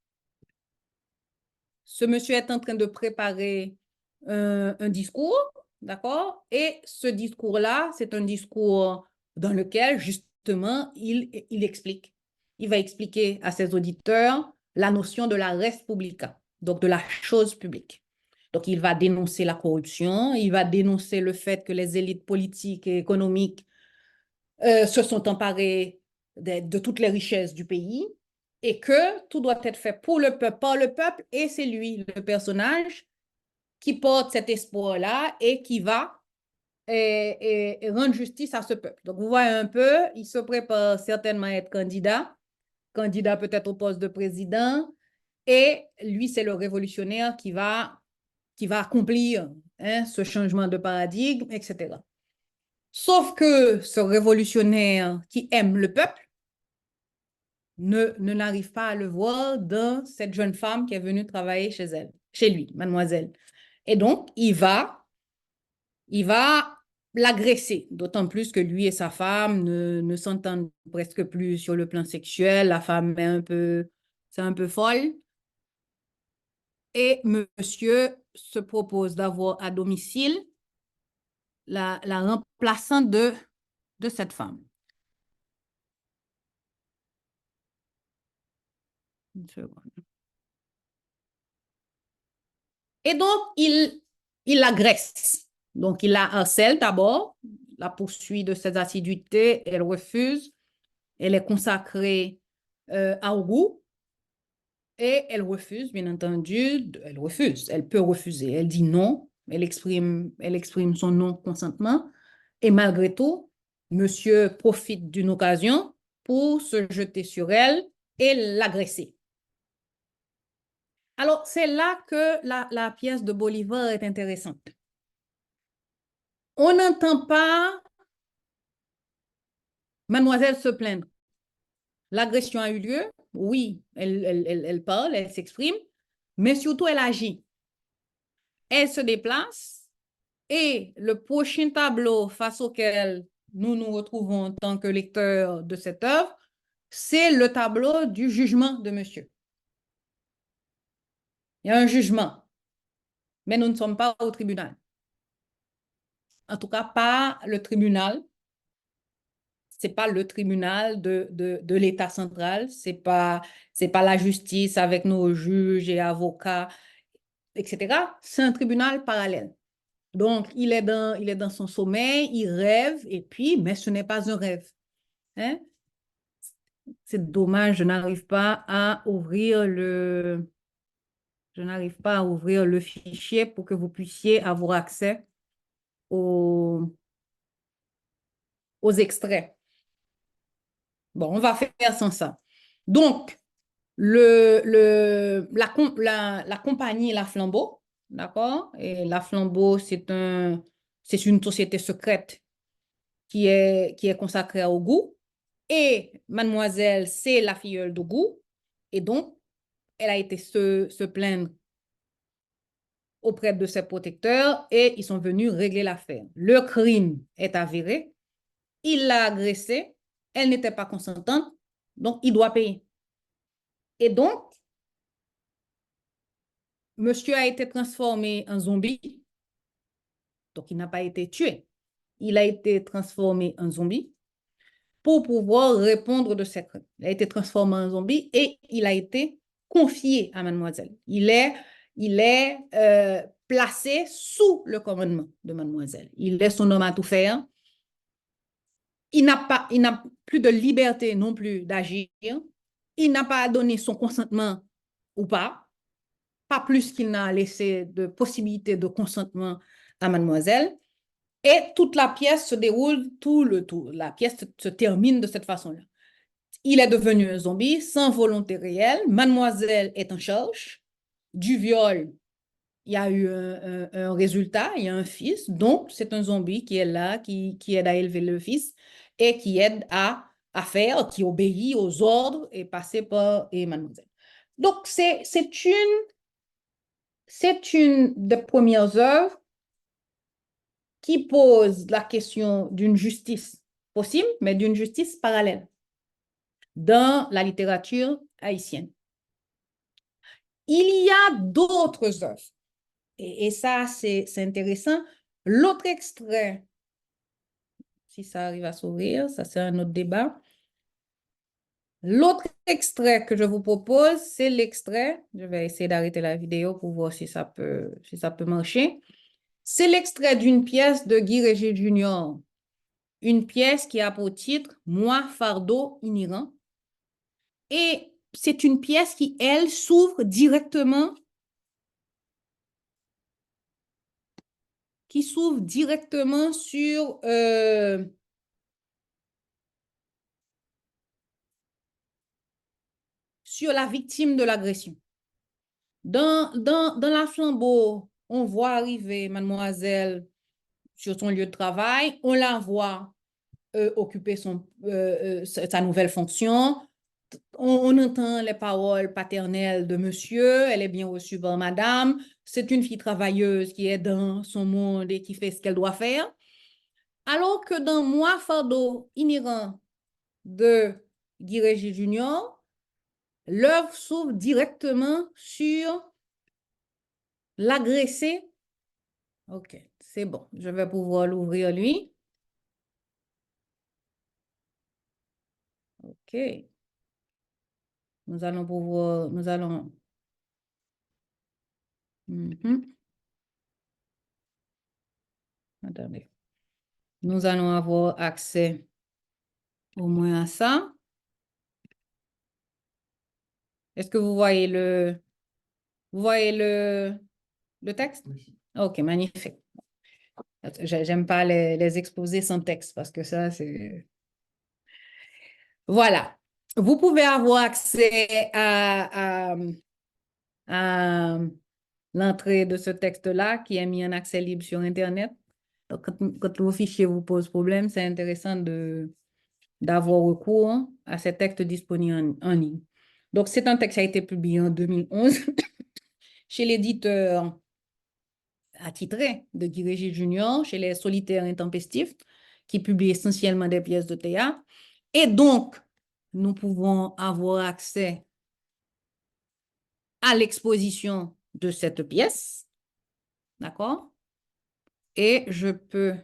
un discours, d'accord? Et ce discours-là, c'est un discours dans lequel, justement, il explique. Il va expliquer à ses auditeurs la notion de la res publica, donc de la chose publique. Donc, il va dénoncer la corruption, il va dénoncer le fait que les élites politiques et économiques se sont emparées de toutes les richesses du pays et que tout doit être fait pour le peuple, par le peuple, et c'est lui, le personnage, qui porte cet espoir-là et qui va rendre justice à ce peuple. Donc, vous voyez un peu, il se prépare certainement à être candidat peut-être au poste de président, et lui, c'est le révolutionnaire qui va accomplir ce changement de paradigme, etc. Sauf que ce révolutionnaire qui aime le peuple n'arrive pas à le voir dans cette jeune femme qui est venue travailler chez lui, mademoiselle. Et donc, il va l'agresser, d'autant plus que lui et sa femme ne s'entendent presque plus sur le plan sexuel. La femme c'est un peu folle. Et monsieur se propose d'avoir à domicile la remplaçante de cette femme. Une seconde. Et donc, il l'agresse. Donc, il la harcèle d'abord, la poursuit de ses assiduités, elle refuse, elle est consacrée à Ougou, et elle refuse, bien entendu, elle peut refuser, elle dit non, elle exprime son non-consentement, et malgré tout, monsieur profite d'une occasion pour se jeter sur elle et l'agresser. Alors, c'est là que la pièce de Bolivar est intéressante. On n'entend pas mademoiselle se plaindre. L'agression a eu lieu, oui, elle parle, elle s'exprime, mais surtout elle agit. Elle se déplace et le prochain tableau face auquel nous nous retrouvons en tant que lecteurs de cette œuvre, c'est le tableau du jugement de monsieur. Il y a un jugement, mais nous ne sommes pas au tribunal. En tout cas, pas le tribunal. C'est pas le tribunal de l'État central. C'est pas la justice avec nos juges et avocats, etc. C'est un tribunal parallèle. Donc, il est dans son sommeil, il rêve, et puis, mais ce n'est pas un rêve. Hein? C'est dommage, je n'arrive pas à ouvrir le fichier pour que vous puissiez avoir accès aux extraits. Bon, on va faire sans ça. Donc, la compagnie La Flambeau, d'accord? Et La Flambeau, c'est une société secrète qui est consacrée à Ougou. Et mademoiselle, c'est la filleule d'Ougou. Et donc, elle a été se plaindre auprès de ses protecteurs et ils sont venus régler l'affaire. Le crime est avéré. Il l'a agressée. Elle n'était pas consentante. Donc, il doit payer. Et donc, monsieur a été transformé en zombie. Donc, il n'a pas été tué. Il a été transformé en zombie pour pouvoir répondre de ses crimes. Il a été transformé en zombie et il a été confié à mademoiselle. Il est placé sous le commandement de mademoiselle. Il est son homme à tout faire. Il n'a plus de liberté non plus d'agir. Il n'a pas donné son consentement ou pas. pas plus qu'il n'a laissé de possibilité de consentement à mademoiselle. Et toute la pièce se déroule, la pièce se termine de cette façon-là. Il est devenu un zombie sans volonté réelle. Mademoiselle est en charge du viol. Il y a eu un résultat, il y a un fils. Donc, c'est un zombie qui est là, qui aide à élever le fils et qui aide à faire, qui obéit aux ordres et passer par mademoiselle. Donc, c'est une des premières œuvres qui pose la question d'une justice possible, mais d'une justice parallèle dans la littérature haïtienne. Il y a d'autres œuvres, et ça, c'est intéressant. L'autre extrait, si ça arrive à s'ouvrir, ça c'est un autre débat. L'autre extrait que je vous propose, c'est l'extrait, je vais essayer d'arrêter la vidéo pour voir si ça peut marcher. C'est l'extrait d'une pièce de Guy Régis Junior, une pièce qui a pour titre « Moi, fardeau inhérent ». Et c'est une pièce qui, elle, s'ouvre directement sur la victime de l'agression. Dans la flambeau, on voit arriver mademoiselle sur son lieu de travail, on la voit occuper sa nouvelle fonction. On entend les paroles paternelles de monsieur, elle est bien reçue par madame, c'est une fille travailleuse qui est dans son monde et qui fait ce qu'elle doit faire. Alors que dans Moi, fardeau inhérent de Guy Régis Junior, l'œuvre s'ouvre directement sur l'agressé. Ok, c'est bon, je vais pouvoir l'ouvrir lui. Ok. Nous allons pouvoir, Attendez. Nous allons avoir accès au moins à ça. Est-ce que vous voyez le texte? Ok, magnifique. J'aime pas les exposer sans texte parce que ça, c'est... Voilà. Vous pouvez avoir accès à l'entrée de ce texte-là qui est mis en accès libre sur Internet. Donc, quand vos fichiers vous posent problème, c'est intéressant d'avoir recours à ces textes disponibles en ligne. Donc, c'est un texte qui a été publié en 2011 chez l'éditeur attitré de Guy Régis Junior, chez les Solitaires Intempestifs, qui publie essentiellement des pièces de théâtre. Et donc, nous pouvons avoir accès à l'exposition de cette pièce. D'accord? Et je peux...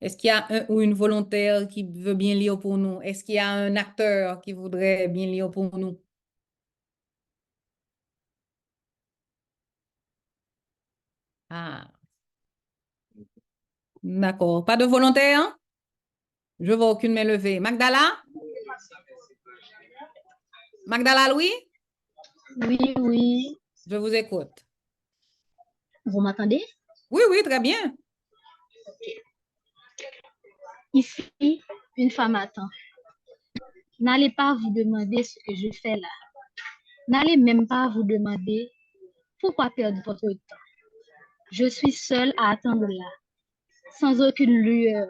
Est-ce qu'il y a un ou une volontaire qui veut bien lire pour nous? Est-ce qu'il y a un acteur qui voudrait bien lire pour nous? Ah, d'accord. Pas de volontaire? Je vois aucune main levée. Magdala? Magdala Louis? Oui, oui. Je vous écoute. Vous m'entendez? Oui, oui, très bien. Ici, une femme attend. N'allez pas vous demander ce que je fais là. N'allez même pas vous demander pourquoi perdre votre temps. Je suis seule à attendre là, sans aucune lueur.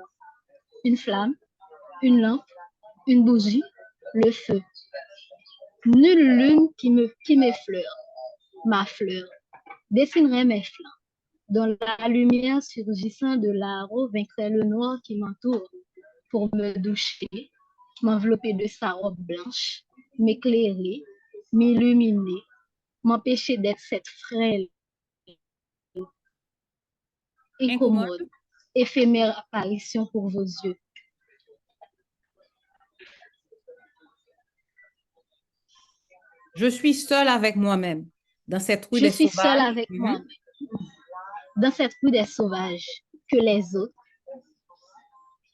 Une flamme, une lampe, une bougie, le feu. Nulle lune qui m'effleure. Ma fleur dessinerait mes flancs, dont la lumière surgissant de l'arbre vaincrait le noir qui m'entoure pour me doucher, m'envelopper de sa robe blanche, m'éclairer, m'illuminer, m'empêcher d'être cette frêle, incommode, éphémère apparition pour vos yeux. Je suis seule avec moi-même dans cette rue Je des suis sauvages. seule avec moi-même, dans cette rue des sauvages, que les autres,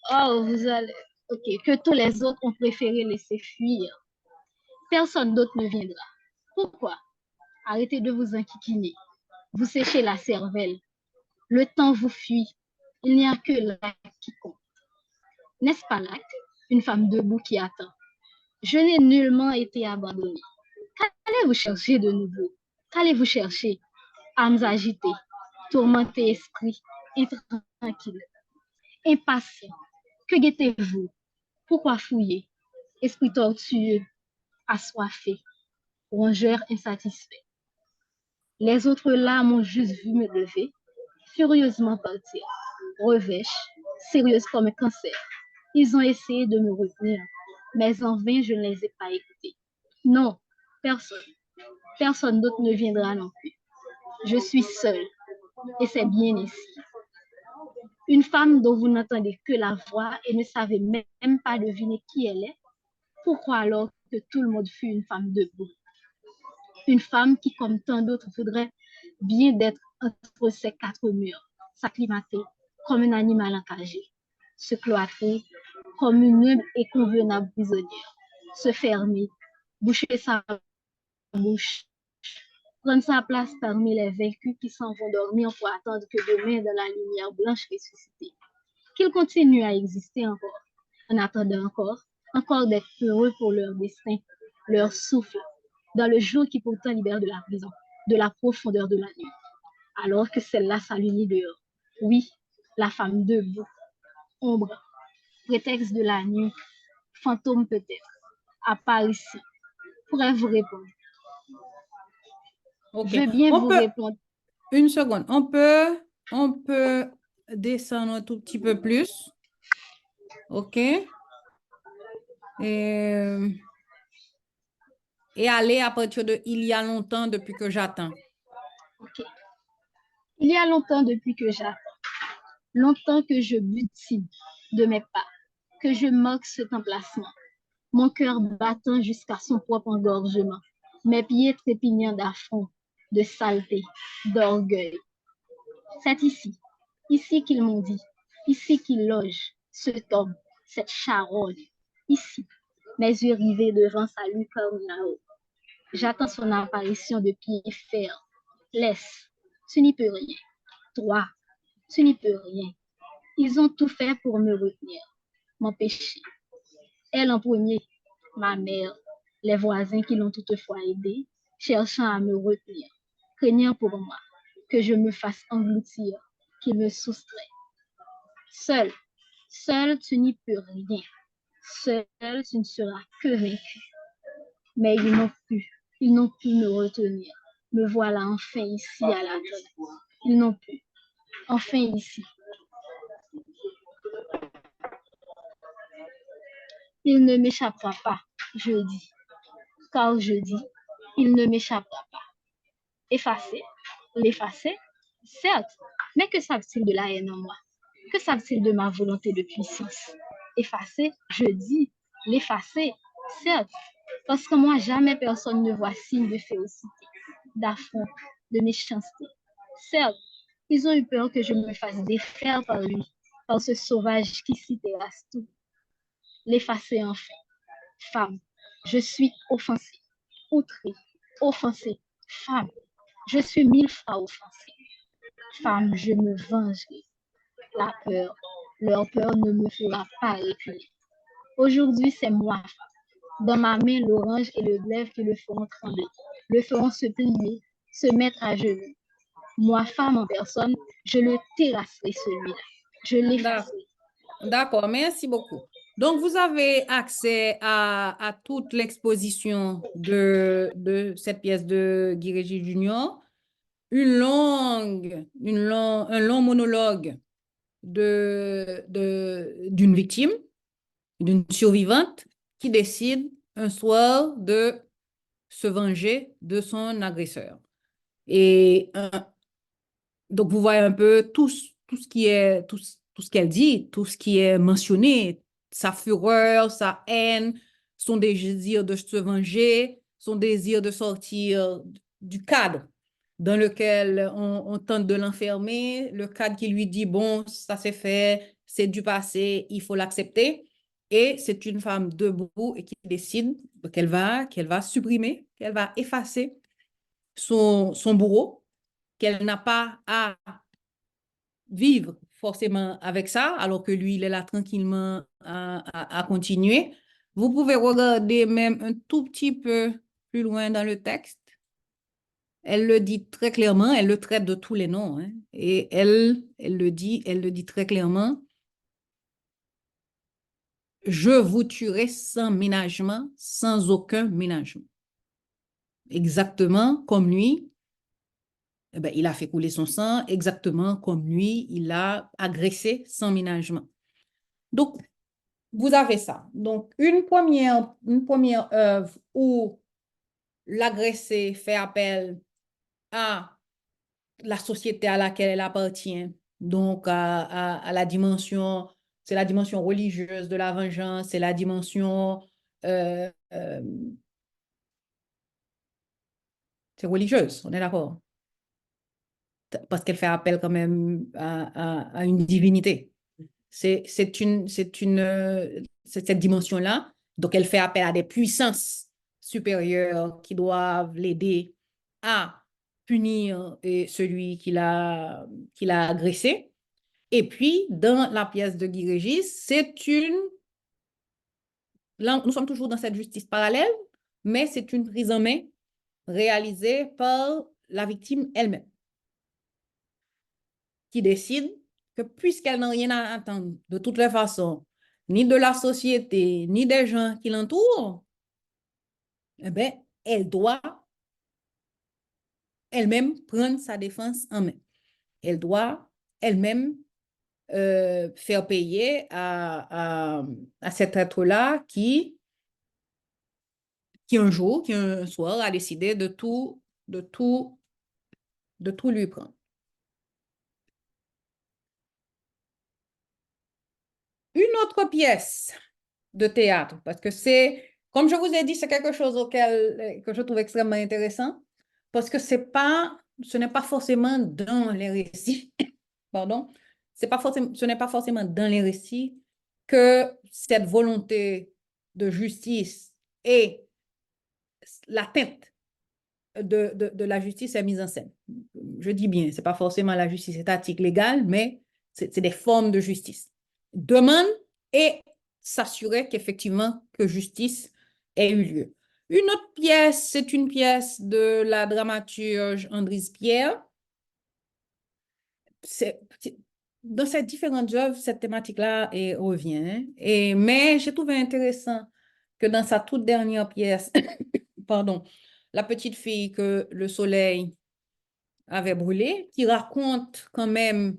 que tous les autres ont préféré laisser fuir. Personne d'autre ne viendra. Pourquoi? Arrêtez de vous enquiquiner. Vous séchez la cervelle. Le temps vous fuit. Il n'y a que l'acte qui compte. N'est-ce pas l'acte? Une femme debout qui attend. Je n'ai nullement été abandonnée. Qu'allez-vous chercher de nouveau? Qu'allez-vous chercher? Âmes agitées, tourmentées esprits, intranquilles, impatients. Que guettez-vous? Pourquoi fouiller? Esprit tortueux, assoiffé, rongeur insatisfait. Les autres là m'ont juste vu me lever, furieusement partir, revêche, sérieuse comme un cancer. Ils ont essayé de me retenir, mais en vain je ne les ai pas écoutés. Non, personne, personne d'autre ne viendra non plus. Je suis seule, et c'est bien ici. Une femme dont vous n'entendez que la voix et ne savez même pas deviner qui elle est. Pourquoi alors que tout le monde fut une femme debout? Une femme qui, comme tant d'autres, voudrait bien d'être entre ces quatre murs, s'acclimater comme un animal encagé, se cloîtrer comme une humble et convenable prisonnière, se fermer, boucher sa bouche, prendre sa place parmi les vaincus qui s'en vont dormir pour attendre que demain, dans la lumière blanche ressuscitée, qu'ils continuent à exister encore, en attendant encore d'être heureux pour leur destin, leur souffle, dans le jour qui pourtant libère de la prison, de la profondeur de la nuit, alors que celle-là s'allume dehors. Oui, la femme debout, ombre, prétexte de la nuit, fantôme peut-être, apparition, pourrait vous répondre. OK. Je veux bien On vous peut, répondre. une seconde, on peut descendre un tout petit peu plus. OK. Et aller à partir de il y a longtemps depuis que j'attends. Ok. Il y a longtemps depuis que j'attends, longtemps que je butine de mes pas, que je moque cet emplacement, mon cœur battant jusqu'à son propre engorgement, mes pieds trépignant d'affront, de saleté, d'orgueil. C'est ici qu'ils m'ont dit, ici qu'ils logent, cet homme, cette charogne, ici, mes yeux rivés devant sa lucarne là-haut. J'attends son apparition de pied ferme. Laisse, tu n'y peux rien. Toi, tu n'y peux rien. Ils ont tout fait pour me retenir, m'empêcher. Elle en premier, ma mère, les voisins qui l'ont toutefois aidée, cherchant à me retenir, craignant pour moi que je me fasse engloutir, qu'ils me soustraient. Seul, tu n'y peux rien. Seul, tu ne seras que vaincu. Mais ils n'ont pu me retenir. Me voilà enfin ici à la table. Ils n'ont pu. Enfin ici. Il ne m'échappera pas, je dis. Car je dis, il ne m'échappera pas. Effacer, l'effacer, certes, mais que savent-ils de la haine en moi? Que savent-ils de ma volonté de puissance? Effacer, je dis, l'effacer, certes, parce que moi, jamais personne ne voit signe de férocité, d'affront, de méchanceté. Certes, ils ont eu peur que je me fasse défaire par lui, par ce sauvage qui s'y terrasse tout. L'effacer enfin. Femme, je suis offensée, outrée, offensée. Femme, je suis 1000 fois offensée. Femme, je me vengerai. La peur, leur peur ne me fera pas reculer. Aujourd'hui, c'est moi, femme. Dans ma main, l'orange et le glaive qui le feront trembler, le feront se plier, se mettre à genoux. Moi, femme en personne, je le terrasserai celui-là. Je l'effacerai. D'accord, merci beaucoup. Donc, vous avez accès à toute l'exposition de cette pièce de Guy Régis Junior, un long monologue d'une victime, d'une survivante qui décide un soir de se venger de son agresseur. Et donc, vous voyez un peu tout ce qu'elle dit, tout ce qui est mentionné, sa fureur, sa haine, son désir de se venger, son désir de sortir du cadre dans lequel on tente de l'enfermer, le cadre qui lui dit, bon, ça c'est fait, c'est du passé, il faut l'accepter. Et c'est une femme debout et qui décide qu'elle va supprimer, qu'elle va effacer son bourreau, qu'elle n'a pas à vivre forcément avec ça, alors que lui, il est là tranquillement à continuer. Vous pouvez regarder même un tout petit peu plus loin dans le texte. Elle le dit très clairement, elle le traite de tous les noms, hein, et elle le dit très clairement. Je vous tuerai sans ménagement, sans aucun ménagement. Exactement comme lui, eh ben, il a fait couler son sang, exactement comme lui, il a agressé sans ménagement. Donc, vous avez ça. Donc, une première œuvre où l'agressé fait appel à la société à laquelle elle appartient, donc à la dimension, c'est la dimension religieuse de la vengeance, c'est la dimension, euh, euh, c'est religieuse, on est d'accord, parce qu'elle fait appel quand même à une divinité. C'est cette dimension-là. Donc, elle fait appel à des puissances supérieures qui doivent l'aider à punir celui qui l'a agressé. Et puis, dans la pièce de Guy Régis, là, nous sommes toujours dans cette justice parallèle, mais c'est une prise en main réalisée par la victime elle-même, qui décide que puisqu'elle n'a rien à attendre de toutes les façons, ni de la société, ni des gens qui l'entourent, eh bien, elle doit elle-même prendre sa défense en main. Elle doit elle-même faire payer à cet être-là qui un soir, a décidé de tout lui prendre. Une autre pièce de théâtre, parce que comme je vous ai dit, c'est quelque chose que je trouve extrêmement intéressant, parce que ce n'est pas forcément dans les récits, pardon, ce n'est pas forcément dans les récits que cette volonté de justice et l'atteinte de la justice est mise en scène. Je dis bien, ce n'est pas forcément la justice étatique légale, mais c'est des formes de justice. Demande et s'assurer qu'effectivement que justice ait eu lieu. Une autre pièce, c'est une pièce de la dramaturge Andrise Pierre. Dans ces différentes œuvres, cette thématique-là revient. Mais j'ai trouvé intéressant que dans sa toute dernière pièce, pardon, la petite fille que le soleil avait brûlée, qui raconte quand même,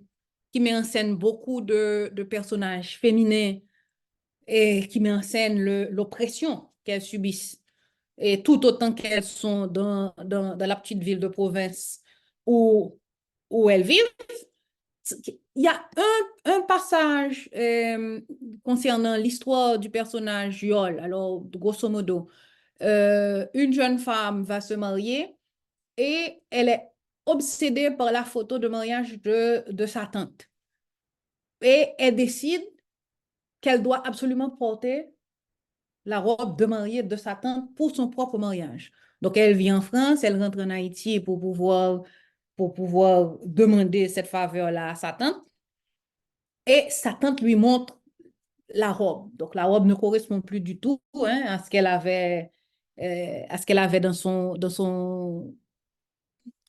qui met en scène beaucoup de personnages féminins et qui met en scène l'oppression qu'elles subissent, et tout autant qu'elles sont dans la petite ville de province où elles vivent. Il y a un passage concernant l'histoire du personnage Yol. Alors, grosso modo, une jeune femme va se marier et elle est obsédée par la photo de mariage de sa tante. Et elle décide qu'elle doit absolument porter la robe de mariée de sa tante pour son propre mariage. Donc, elle vient en France, elle rentre en Haïti pour pouvoir demander cette faveur-là à sa tante. Et sa tante lui montre la robe. Donc, la robe ne correspond plus du tout, hein, à ce qu'elle avait,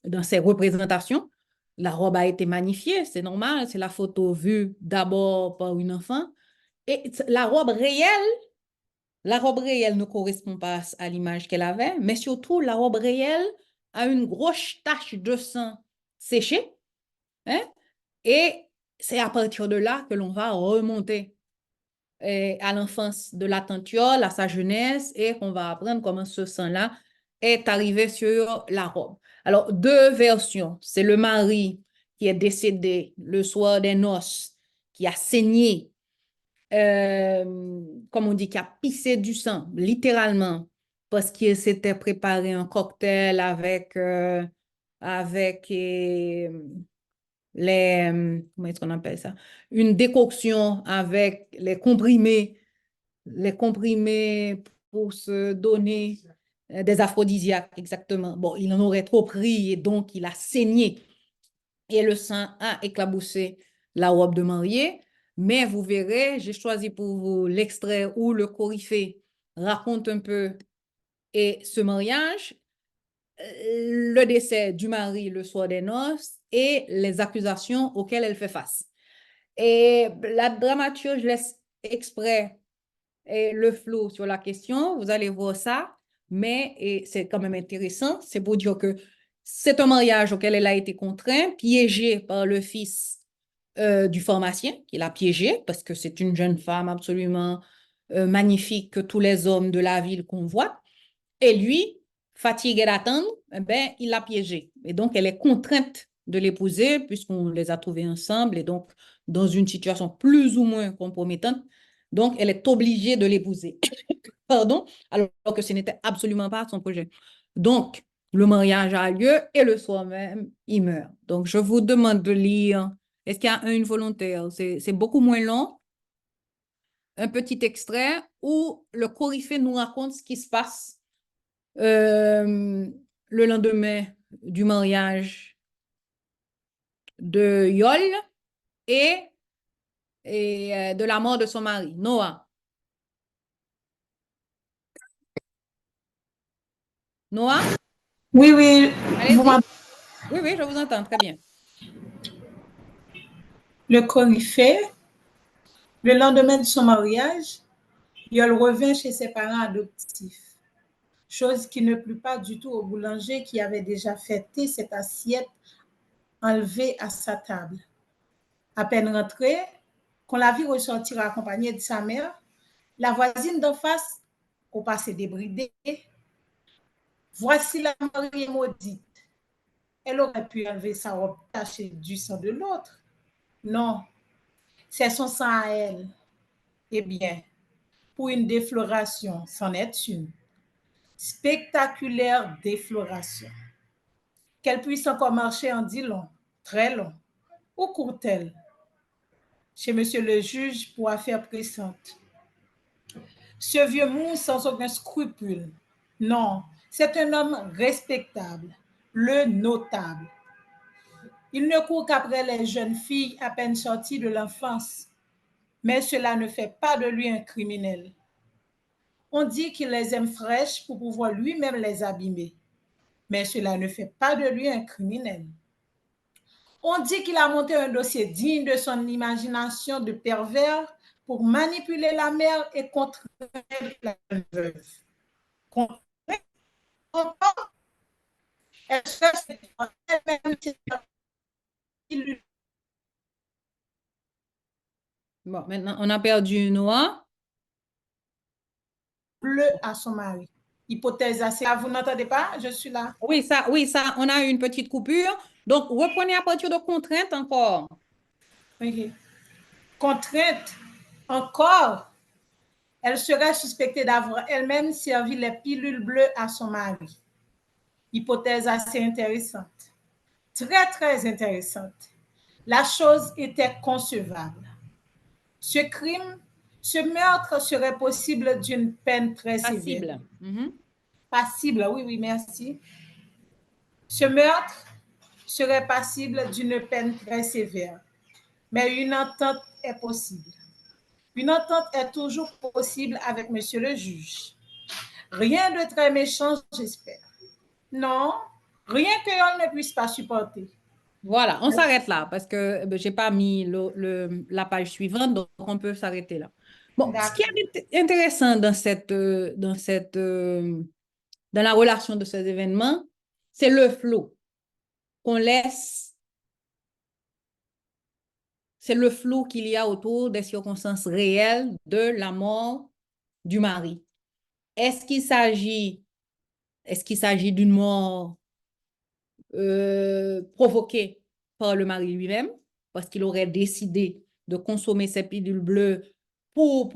dans ses représentations. La robe a été magnifiée, c'est normal, c'est la photo vue d'abord par une enfant. Et la robe réelle ne correspond pas à l'image qu'elle avait, mais surtout, la robe réelle a une grosse tache de sang séchée, hein, et c'est à partir de là que l'on va remonter à l'enfance de la tante Yole, à sa jeunesse, et qu'on va apprendre comment ce sang-là est arrivé sur la robe. Alors, deux versions. C'est le mari qui est décédé le soir des noces, qui a saigné, comme on dit, qui a pissé du sang, littéralement, parce qu'il s'était préparé un cocktail avec comment est-ce qu'on appelle ça? Une décoction avec les comprimés pour se donner des aphrodisiaques, exactement. Bon, il en aurait trop pris et donc il a saigné et le sang a éclaboussé la robe de mariée. Mais vous verrez, j'ai choisi pour vous l'extrait où le coryphée raconte un peu et ce mariage, le décès du mari le soir des noces et les accusations auxquelles elle fait face. Et la dramaturge laisse exprès le flou sur la question, vous allez voir ça, mais c'est quand même intéressant, c'est pour dire que c'est un mariage auquel elle a été contrainte, piégée par le fils du pharmacien, qui l'a piégée, parce que c'est une jeune femme absolument magnifique que tous les hommes de la ville convoitent. Et lui, fatigué d'attendre, eh ben, il l'a piégée. Et donc, elle est contrainte de l'épouser, puisqu'on les a trouvés ensemble, et donc, dans une situation plus ou moins compromettante. Donc, elle est obligée de l'épouser. Pardon, alors que ce n'était absolument pas son projet. Donc, le mariage a lieu et le soir même, il meurt. Donc, je vous demande de lire. Est-ce qu'il y a une volontaire? C'est beaucoup moins long. Un petit extrait où le coryphée nous raconte ce qui se passe le lendemain du mariage de Yol et de la mort de son mari, Noah. Noah? Oui, oui, vous Allez-y. Oui, oui, je vous entends très bien. le coryphée, le lendemain de son mariage, Yol revint chez ses parents adoptifs, chose qui ne plut pas du tout au boulanger qui avait déjà fêté cette assiette enlevée à sa table. À peine rentré, qu'on la vit ressortir accompagnée de sa mère, la voisine d'en face, au passé débridé, voici la mariée maudite. Elle aurait pu enlever sa robe tachée du sang de l'autre. Non, c'est son sang à elle. Eh bien, pour une défloration, c'en est une. Spectaculaire défloration. Qu'elle puisse encore marcher en dit long, très long. Où court-elle? Chez monsieur le juge pour affaires pressantes. Ce vieux mou sans aucun scrupule. Non, c'est un homme respectable, le notable. Il ne court qu'après les jeunes filles à peine sorties de l'enfance, mais cela ne fait pas de lui un criminel. On dit qu'il les aime fraîches pour pouvoir lui-même les abîmer, mais cela ne fait pas de lui un criminel. On dit qu'il a monté un dossier digne de son imagination de pervers pour manipuler la mère et contraindre la veuve. Contraindre encore, elle serait elle-même pilule Bon, maintenant, on a perdu Noah. bleue à son mari. Hypothèse assez. Ah, vous n'entendez pas? Je suis là. Oui, ça, on a eu une petite coupure. Donc, reprenez à partir de contraintes encore. Ok. Contrainte encore, elle serait suspectée d'avoir elle-même servi les pilules bleues à son mari. Hypothèse assez intéressante. Très, très intéressante. La chose était concevable. Ce crime, ce meurtre serait possible d'une peine très sévère. Passible. Mhm. Passible, oui, oui, merci. Ce meurtre serait passible d'une peine très sévère. Mais une entente est possible. Une entente est toujours possible avec monsieur le juge. Rien de très méchant, j'espère. Non, rien que l'on ne puisse pas supporter. Voilà, on s'arrête là parce que je n'ai pas mis la page suivante, donc on peut s'arrêter là. Bon, ce qui est intéressant dans la relation de ces événements, c'est le flou qu'on laisse, c'est le flou qu'il y a autour des circonstances réelles de la mort du mari. Est-ce qu'il s'agit d'une mort provoquée par le mari lui-même, parce qu'il aurait décidé de consommer ces pilules bleues pour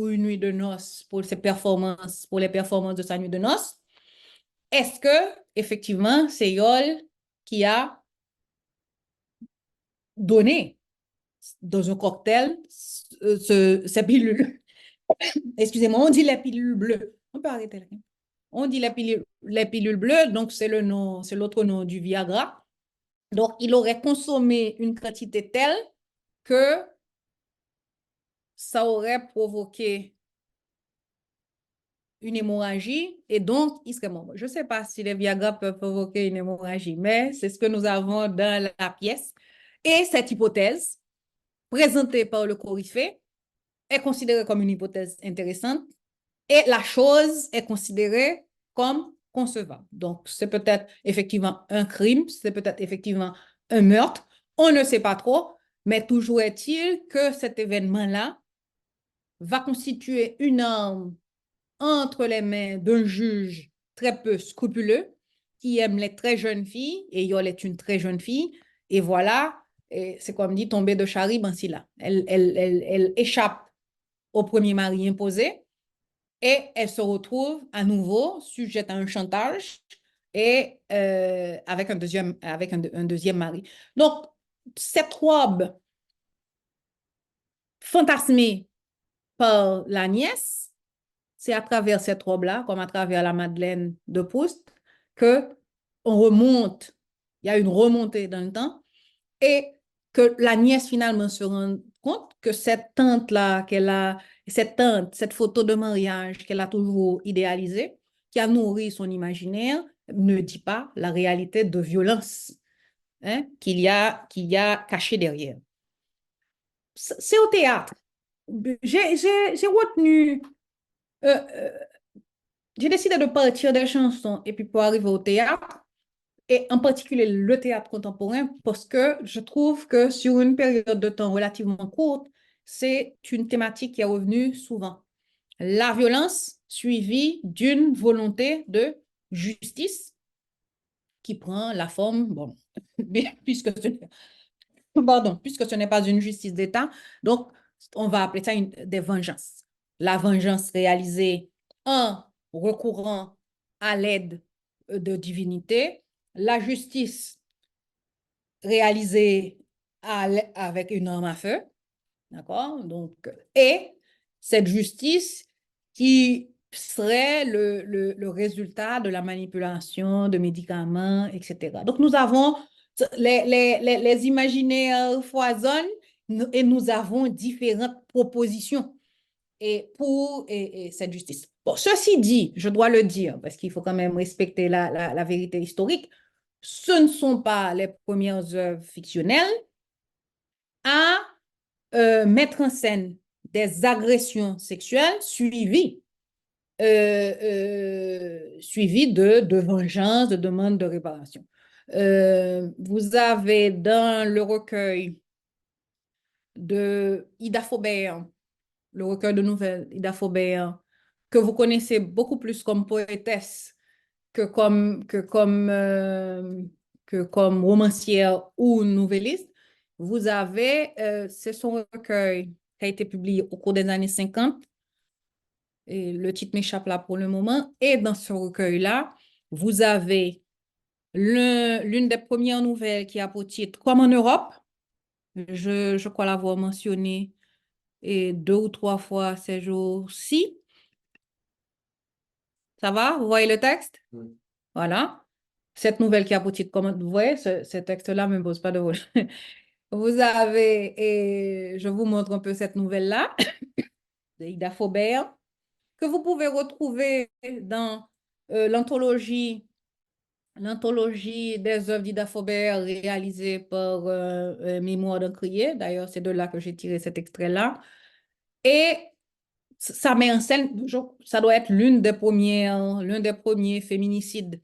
une nuit de noces, pour les performances de sa nuit de noces? Est-ce que, effectivement, c'est Yol qui a donné dans un cocktail ces pilules? Excusez-moi, on dit les pilules bleues. On peut arrêter là. On dit les pilules bleues, donc c'est l'autre nom du Viagra. Donc, il aurait consommé une quantité telle que ça aurait provoqué une hémorragie et donc il serait mort. Je ne sais pas si les Viagra peuvent provoquer une hémorragie, mais c'est ce que nous avons dans la pièce. Et cette hypothèse, présentée par le Coryphée, est considérée comme une hypothèse intéressante et la chose est considérée comme concevable. Donc, c'est peut-être effectivement un crime, c'est peut-être effectivement un meurtre, on ne sait pas trop, mais toujours est-il que cet événement-là va constituer une arme entre les mains d'un juge très peu scrupuleux qui aime les très jeunes filles, et Yol est une très jeune fille, et voilà, et c'est comme dit, tomber de Charib en Silla. Elle échappe au premier mari imposé, et elle se retrouve à nouveau sujette à un chantage et avec un deuxième mari. Donc, cette robe fantasmée par la nièce, c'est à travers cette robe-là, comme à travers la Madeleine de Proust, que on remonte, il y a une remontée dans le temps, et que la nièce finalement se rend compte que cette tante-là cette photo de mariage qu'elle a toujours idéalisée, qui a nourri son imaginaire, ne dit pas la réalité de violence qu'il y a cachée derrière. C'est au théâtre. J'ai retenu, j'ai décidé de partir des chansons et puis pour arriver au théâtre, et en particulier le théâtre contemporain, parce que je trouve que sur une période de temps relativement courte, c'est une thématique qui est revenue souvent. La violence suivie d'une volonté de justice qui prend la forme, bon, puisque ce n'est pas une justice d'État, donc on va appeler ça des vengeances. La vengeance réalisée en recourant à l'aide de divinités, la justice réalisée avec une arme à feu, d'accord? Donc, et cette justice qui serait le résultat de la manipulation de médicaments, etc. Donc, nous avons, les imaginaires foisonnent et nous avons différentes propositions pour cette justice. Bon, ceci dit, je dois le dire, parce qu'il faut quand même respecter la vérité historique, ce ne sont pas les premières œuvres fictionnelles à mettre en scène des agressions sexuelles suivies de vengeance, de demande de réparation. Vous avez dans le recueil de Ida Faubert, le recueil de nouvelles Ida Faubert, que vous connaissez beaucoup plus comme poétesse que comme romancière ou nouvelliste. Vous avez, c'est son recueil qui a été publié au cours des années 50. Et le titre m'échappe là pour le moment. Et dans ce recueil-là, vous avez l'une des premières nouvelles qui a pour titre Comme en Europe. Je crois l'avoir mentionné et 2 ou 3 fois ces jours-ci. Ça va? Vous voyez le texte? Oui. Voilà. Cette nouvelle qui a pour titre, comme vous voyez, ce texte-là ne me pose pas de rôle. Vous avez, et je vous montre un peu cette nouvelle-là, d'Ida Faubert, que vous pouvez retrouver dans l'anthologie des œuvres d'Ida Faubert réalisée par Mémoire d'un crier. D'ailleurs, c'est de là que j'ai tiré cet extrait-là. Et ça met en scène, ça doit être l'un des premiers féminicides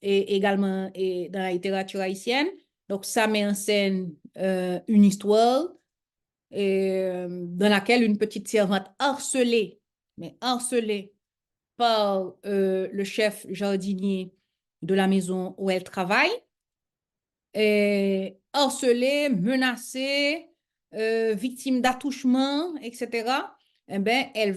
et également dans la littérature haïtienne. Donc, ça met en scène une histoire dans laquelle une petite servante harcelée par le chef jardinier de la maison où elle travaille, harcelée, menacée, victime d'attouchement, etc., eh bien, elle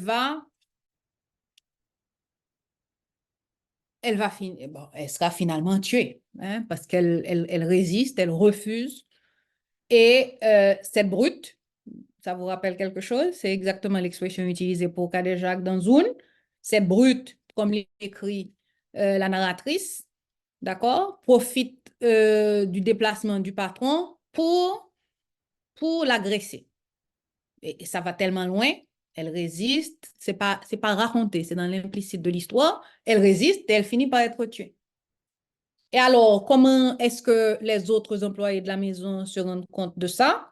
sera finalement tuée, parce qu'elle résiste, elle refuse. Et cette brute, ça vous rappelle quelque chose? C'est exactement l'expression utilisée pour Cadet Jacques dans Zoun. Cette brute, comme l'écrit la narratrice, d'accord, profite du déplacement du patron pour l'agresser. Et ça va tellement loin, elle résiste, c'est pas raconté, c'est dans l'implicite de l'histoire, elle résiste et elle finit par être tuée. Et alors, comment est-ce que les autres employés de la maison se rendent compte de ça?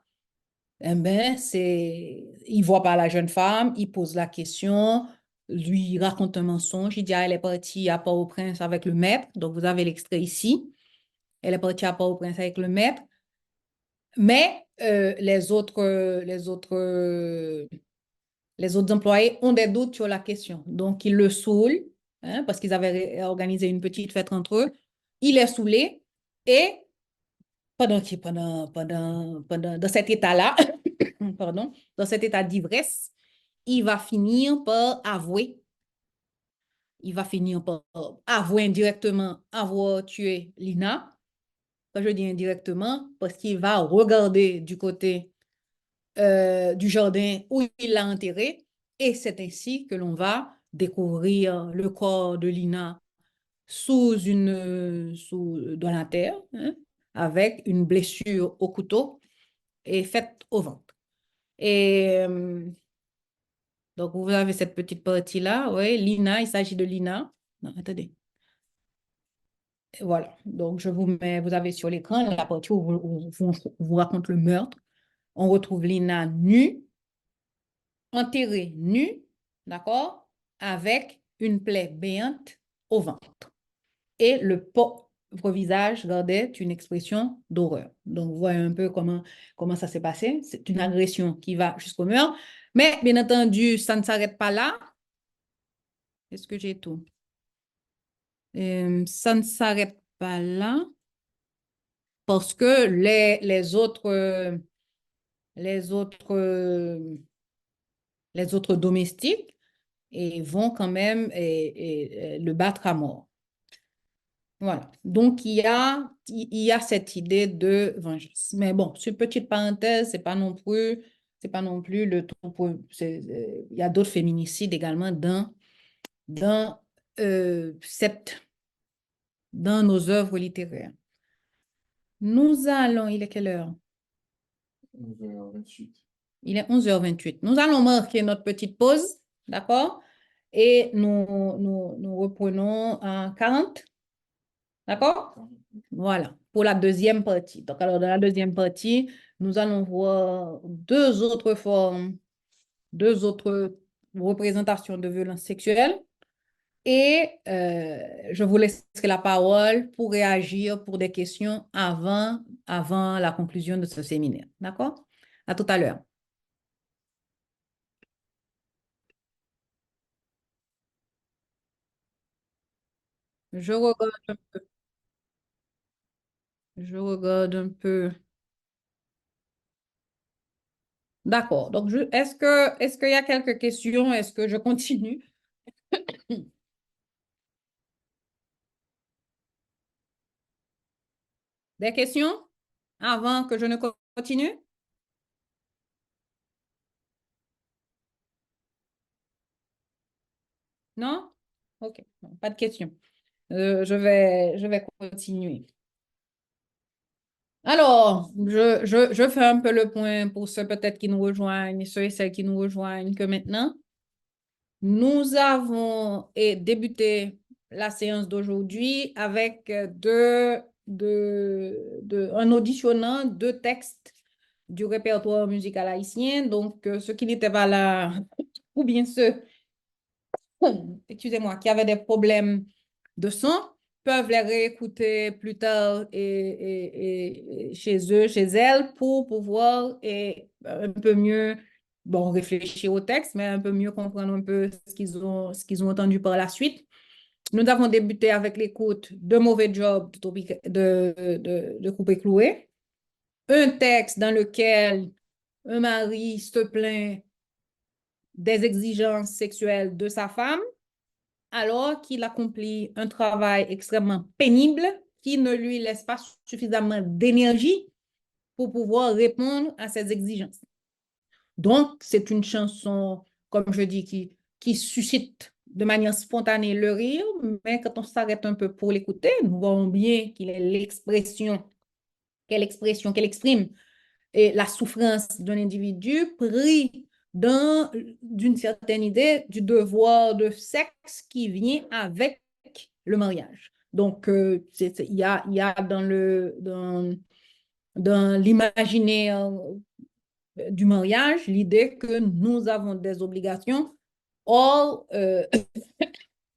Eh bien, il voit pas la jeune femme, il pose la question, lui raconte un mensonge, il dit, ah, elle est partie à Port-au-Prince avec le maître, donc vous avez l'extrait ici, elle est partie à Port-au-Prince avec le maître, mais les autres employés ont des doutes sur la question. Donc, ils le saoulent, hein, parce qu'ils avaient organisé une petite fête entre eux. Il est saoulé et dans cet état-là, pardon, dans cet état d'ivresse, il va finir par avouer. Il va finir par avouer indirectement avoir tué Lina. Quand je dis indirectement, parce qu'il va regarder du côté du jardin où il l'a enterré. Et c'est ainsi que l'on va découvrir le corps de Lina dans la terre, hein, avec une blessure au couteau et faite au ventre. Et donc, vous avez cette petite partie-là. Oui, Lina, il s'agit de Lina. Non, attendez. Et voilà. Donc, vous avez sur l'écran la partie où vous raconte le meurtre. On retrouve Lina nue, enterrée nue, d'accord, avec une plaie béante au ventre. Et le pauvre visage gardait une expression d'horreur. Donc, vous voyez un peu comment ça s'est passé. C'est une agression qui va jusqu'au meurtre. Mais, bien entendu, ça ne s'arrête pas là. Est-ce que j'ai tout? Ça ne s'arrête pas là parce que les autres domestiques vont quand même le battre à mort. Voilà. Donc, il y a cette idée de vengeance. Mais bon, cette petite parenthèse, c'est pas non plus le tout. Il y a d'autres féminicides également dans nos œuvres littéraires. Il est quelle heure? 11h28. Il est 11h28. Nous allons marquer notre petite pause, d'accord? Et nous reprenons à 40. D'accord? Voilà, pour la deuxième partie. Donc, alors, dans la deuxième partie, nous allons voir deux autres représentations de violence sexuelle. Et je vous laisserai la parole pour réagir pour des questions avant la conclusion de ce séminaire. D'accord? À tout à l'heure. Je regarde un peu. D'accord. Donc, est-ce qu'il y a quelques questions? Est-ce que je continue? Des questions avant que je ne continue? Non? OK. Non, pas de questions. Je vais continuer. Alors, je fais un peu le point pour ceux peut-être qui nous rejoignent, ceux et celles qui nous rejoignent que maintenant. Nous avons débuté la séance d'aujourd'hui avec en auditionnant deux textes du répertoire musical haïtien. Donc, ceux qui n'étaient pas là, ou bien ceux, excusez-moi, qui avaient des problèmes de son, peuvent les réécouter plus tard et chez eux, chez elles, pour pouvoir un peu mieux réfléchir au texte, mais un peu mieux comprendre un peu ce qu'ils ont entendu par la suite. Nous avons débuté avec l'écoute de Mauvais Job de Coupé Cloué, un texte dans lequel un mari se plaint des exigences sexuelles de sa femme, alors qu'il accomplit un travail extrêmement pénible qui ne lui laisse pas suffisamment d'énergie pour pouvoir répondre à ces exigences. Donc, c'est une chanson, comme je dis, qui suscite de manière spontanée le rire, mais quand on s'arrête un peu pour l'écouter, nous voyons bien qu'il est quelle expression, qu'elle exprime et la souffrance d'un individu pris d'une certaine idée du devoir de sexe qui vient avec le mariage. Donc, il y a dans l'imaginaire du mariage l'idée que nous avons des obligations. Or,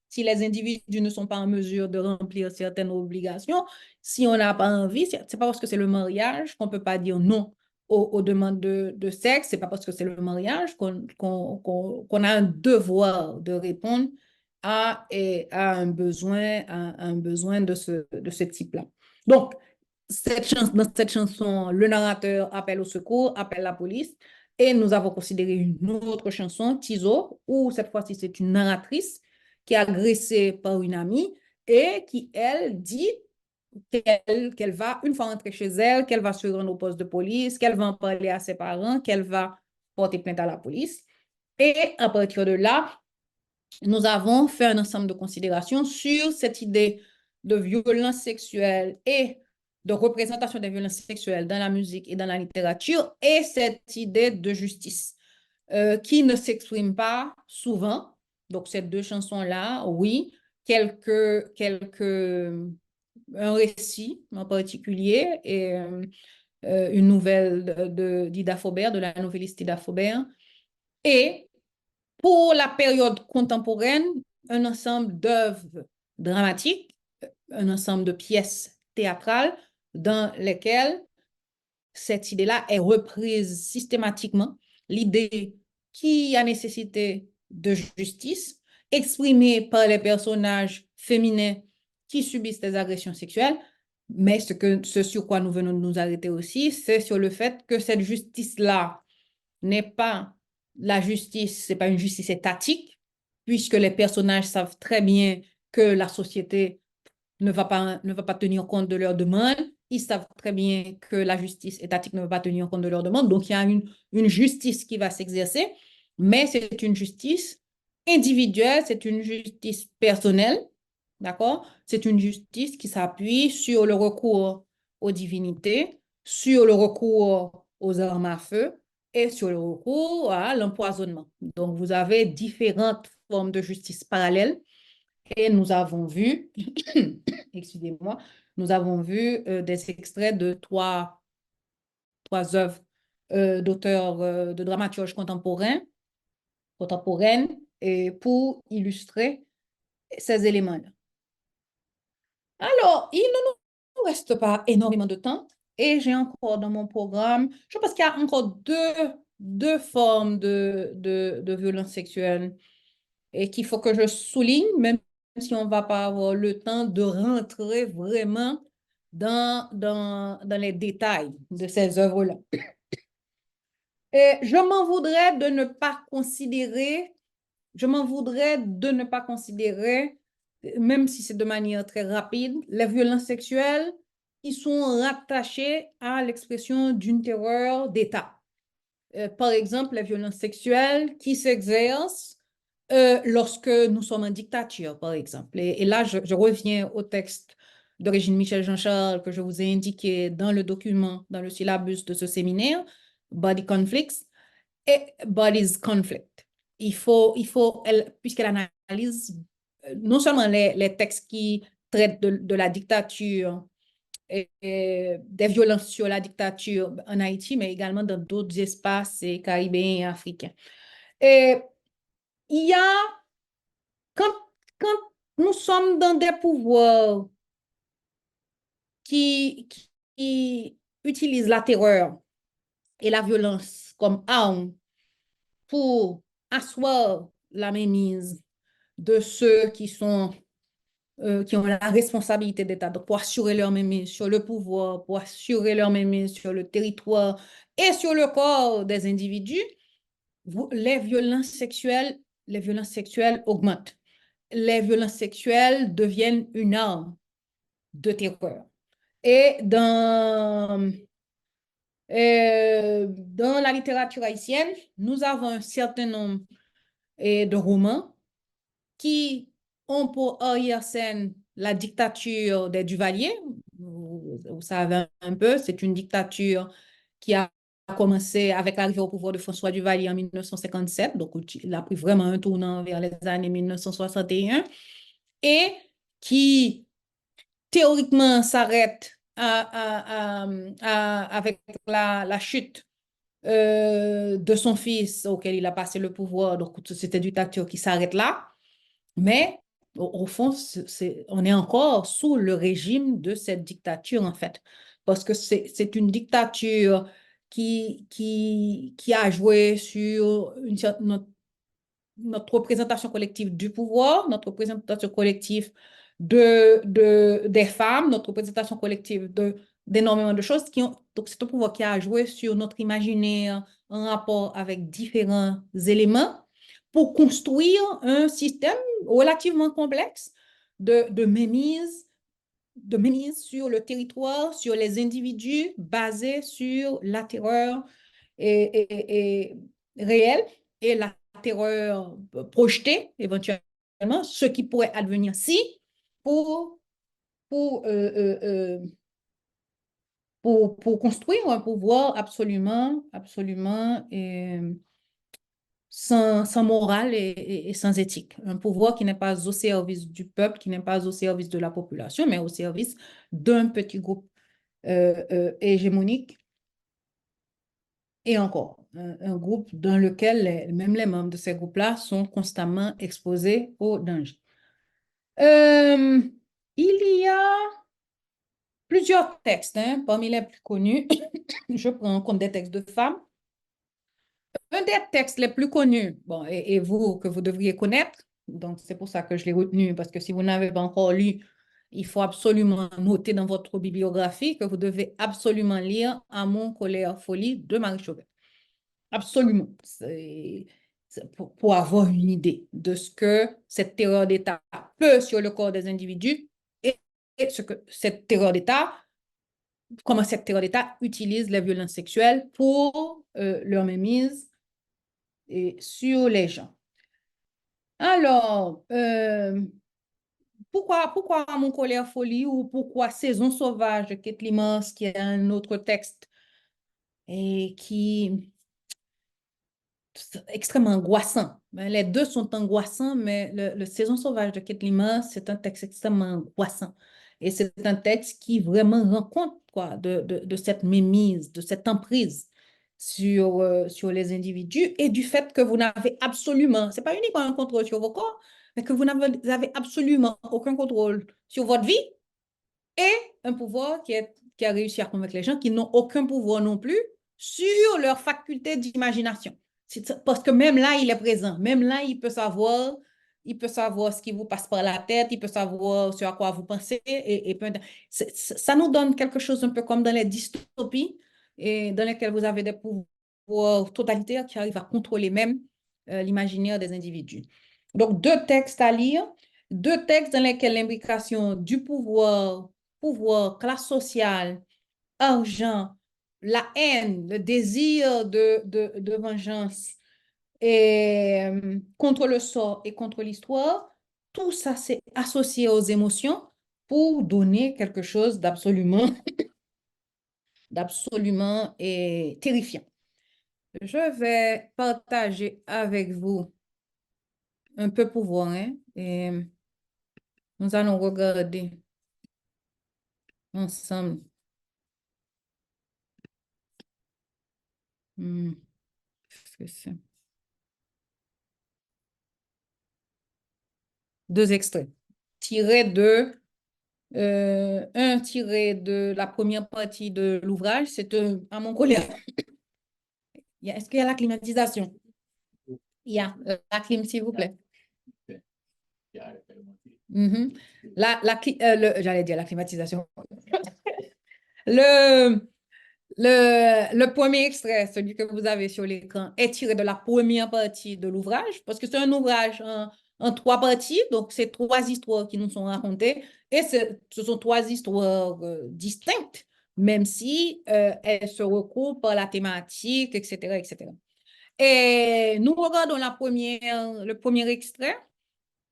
si les individus ne sont pas en mesure de remplir certaines obligations, si on n'a pas envie, c'est pas parce que c'est le mariage qu'on peut pas dire non aux demandes de sexe, c'est pas parce que c'est le mariage qu'on a un devoir de répondre à un besoin de ce type-là. Donc, dans cette chanson, le narrateur appelle au secours, appelle la police, et nous avons considéré une autre chanson, Tizo, où cette fois-ci c'est une narratrice qui est agressée par une amie et qui, elle, dit qu'elle va, une fois rentrée chez elle, qu'elle va se rendre au poste de police, qu'elle va en parler à ses parents, qu'elle va porter plainte à la police. Et à partir de là, nous avons fait un ensemble de considérations sur cette idée de violence sexuelle et de représentation des violences sexuelles dans la musique et dans la littérature et cette idée de justice qui ne s'exprime pas souvent. Donc, ces deux chansons-là, oui, un récit en particulier et une nouvelle d'Ida Faubert, de la novelliste Ida Faubert. Et pour la période contemporaine, un ensemble d'œuvres dramatiques, un ensemble de pièces théâtrales dans lesquelles cette idée-là est reprise systématiquement. L'idée qui a nécessité de justice, exprimée par les personnages féminins qui subissent des agressions sexuelles, mais ce sur quoi nous venons de nous arrêter aussi, c'est sur le fait que cette justice-là n'est pas la justice, c'est pas une justice étatique, puisque les personnages savent très bien que la société ne va pas tenir compte de leurs demandes. Ils savent très bien que la justice étatique ne va pas tenir compte de leurs demandes. Donc, il y a une justice qui va s'exercer, mais c'est une justice individuelle, c'est une justice personnelle, d'accord? C'est une justice qui s'appuie sur le recours aux divinités, sur le recours aux armes à feu et sur le recours à l'empoisonnement. Donc, vous avez différentes formes de justice parallèles et nous avons vu, excusez-moi, nous avons vu des extraits de trois œuvres d'auteurs, de dramaturges contemporaines, et pour illustrer ces éléments-là. Alors, il ne nous reste pas énormément de temps et j'ai encore dans mon programme, je pense qu'il y a encore deux formes de violence sexuelle et qu'il faut que je souligne, même si on ne va pas avoir le temps de rentrer vraiment dans les détails de ces œuvres-là. Et je m'en voudrais de ne pas considérer, même si c'est de manière très rapide, les violences sexuelles qui sont rattachées à l'expression d'une terreur d'État. Par exemple, les violences sexuelles qui s'exercent lorsque nous sommes en dictature, par exemple. Et là, je reviens au texte d'origine Michel Jean-Charles que je vous ai indiqué dans le document, dans le syllabus de ce séminaire, Body Conflicts et Bodies Conflict. Puisqu'elle analyse non seulement les textes qui traitent de la dictature et des violences sur la dictature en Haïti, mais également dans d'autres espaces caribéens et africains. Et il y a, quand nous sommes dans des pouvoirs qui utilisent la terreur et la violence comme arme pour asseoir la mainmise de ceux qui ont la responsabilité d'État, donc pour assurer leur mainmise sur le pouvoir, pour assurer leur mainmise sur le territoire et sur le corps des individus, les violences sexuelles augmentent. Les violences sexuelles deviennent une arme de terreur. Et dans la littérature haïtienne, nous avons un certain nombre de romans qui ont pour arrière-scène la dictature des Duvalier. Vous savez un peu, c'est une dictature qui a commencé avec l'arrivée au pouvoir de François Duvalier en 1957, donc il a pris vraiment un tournant vers les années 1961, et qui théoriquement s'arrête avec la chute de son fils auquel il a passé le pouvoir. Donc, c'était une dictature qui s'arrête là. Mais au fond, on est encore sous le régime de cette dictature, en fait. Parce que c'est une dictature qui a joué sur notre représentation collective du pouvoir, notre représentation collective des femmes, notre représentation collective d'énormément de choses donc c'est un pouvoir qui a joué sur notre imaginaire en rapport avec différents éléments pour construire un système relativement complexe de mainmise sur le territoire, sur les individus, basé sur la terreur et réelle et la terreur projetée éventuellement, ce qui pourrait advenir si pour, pour, euh, euh, pour construire un pouvoir absolument sans morale et sans éthique. Un pouvoir qui n'est pas au service du peuple, qui n'est pas au service de la population, mais au service d'un petit groupe hégémonique. Et encore, un groupe dans lequel même les membres de ces groupes-là sont constamment exposés au danger. Il y a plusieurs textes, parmi les plus connus. Je prends en compte des textes de femmes. Un des textes les plus connus, bon, et vous, que vous devriez connaître, donc c'est pour ça que je l'ai retenu, parce que si vous n'avez pas encore lu, il faut absolument noter dans votre bibliographie que vous devez absolument lire Amour, colère, folie de Marie Chauvet. Absolument. Pour avoir une idée de ce que cette terreur d'État peut sur le corps des individus et ce que cette terreur d'État, comment cette terreur d'État utilise les violences sexuelles pour leur mainmise sur les gens. Alors, pourquoi Mon colère folie ou pourquoi Saison sauvage de Kate Limans, qui est un autre texte et qui extrêmement angoissant. Les deux sont angoissants, mais le Saison sauvage de Kate Limans, c'est un texte extrêmement angoissant. Et c'est un texte qui vraiment rend compte quoi, de cette mémise, de cette emprise sur les individus et du fait que vous n'avez absolument, c'est pas uniquement un contrôle sur vos corps, mais que vous n'avez absolument aucun contrôle sur votre vie et un pouvoir qui a réussi à convaincre les gens qui n'ont aucun pouvoir non plus sur leur faculté d'imagination. Parce que même là, il est présent. Même là, il peut savoir ce qui vous passe par la tête, il peut savoir ce à quoi vous pensez. Ça nous donne quelque chose un peu comme dans les dystopies et dans lesquelles vous avez des pouvoirs totalitaires qui arrivent à contrôler même l'imaginaire des individus. Donc, deux textes à lire, deux textes dans lesquels l'imbrication du pouvoir, classe sociale, argent, la haine, le désir de vengeance et contre le sort et contre l'histoire, tout ça c'est associé aux émotions pour donner quelque chose d'absolument terrifiant. Je vais partager avec vous un peu pour voir, et nous allons regarder ensemble. Qu'est-ce que c'est? Deux extraits. Un tiré de la première partie de l'ouvrage, c'est à mon collègue. Est-ce qu'il y a la climatisation? Il y a la clim, s'il vous plaît. J'allais dire la climatisation. Le premier extrait, celui que vous avez sur l'écran, est tiré de la première partie de l'ouvrage, parce que c'est un ouvrage en trois parties, donc c'est trois histoires qui nous sont racontées, et ce sont trois histoires distinctes, même si elles se recoupent par la thématique, etc. Et nous regardons le premier extrait,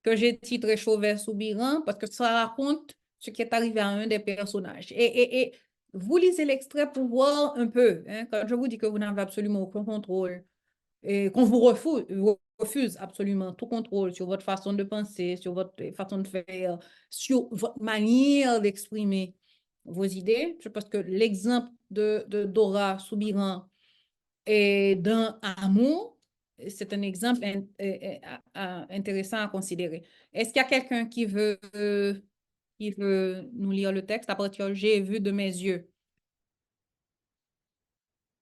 que j'ai titré Chauvet-Soubiran parce que ça raconte ce qui est arrivé à un des personnages. Et vous lisez l'extrait pour voir un peu, hein, quand je vous dis que vous n'avez absolument aucun contrôle et qu'on vous refuse absolument tout contrôle sur votre façon de penser, sur votre façon de faire, sur votre manière d'exprimer vos idées. Je pense que l'exemple de Dora Soubiran et d'un amour, c'est un exemple intéressant à considérer. Est-ce qu'il y a quelqu'un qui veut nous lire le texte à partir de J'ai vu de mes yeux?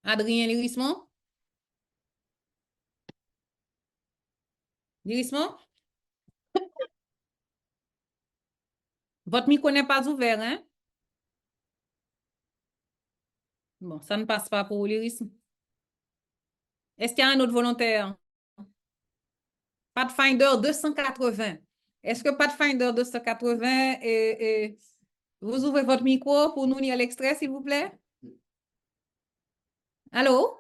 Adrien Lyrissement? Lyrissement? Votre micro n'est pas ouvert, hein? Bon, ça ne passe pas pour Lyrisme. Est-ce qu'il y a un autre volontaire? Pathfinder 280. Est-ce que Pathfinder 280 vous ouvrez votre micro pour nous lire l'extrait, s'il vous plaît? Allô?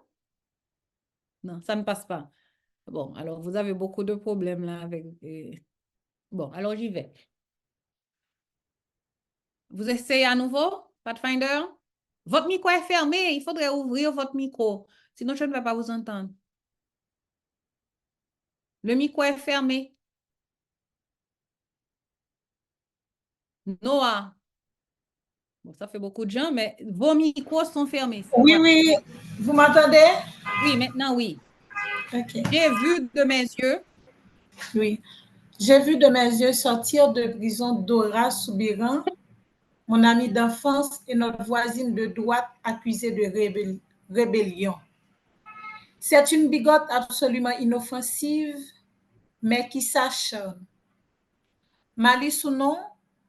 Non, ça ne passe pas. Bon, alors vous avez beaucoup de problèmes là avec... Bon, alors j'y vais. Vous essayez à nouveau, Pathfinder? Votre micro est fermé, il faudrait ouvrir votre micro. Sinon, je ne vais pas vous entendre. Le micro est fermé. Noah. Bon, ça fait beaucoup de gens, mais vos micros sont fermés. Oui, oui. Vous m'entendez? Oui, maintenant, oui. OK. J'ai vu de mes yeux. Oui. J'ai vu de mes yeux sortir de prison Dora Soubiran, mon amie d'enfance et notre voisine de droite accusée de rébellion. C'est une bigote absolument inoffensive, mais qui s'acharne. Malice ou non,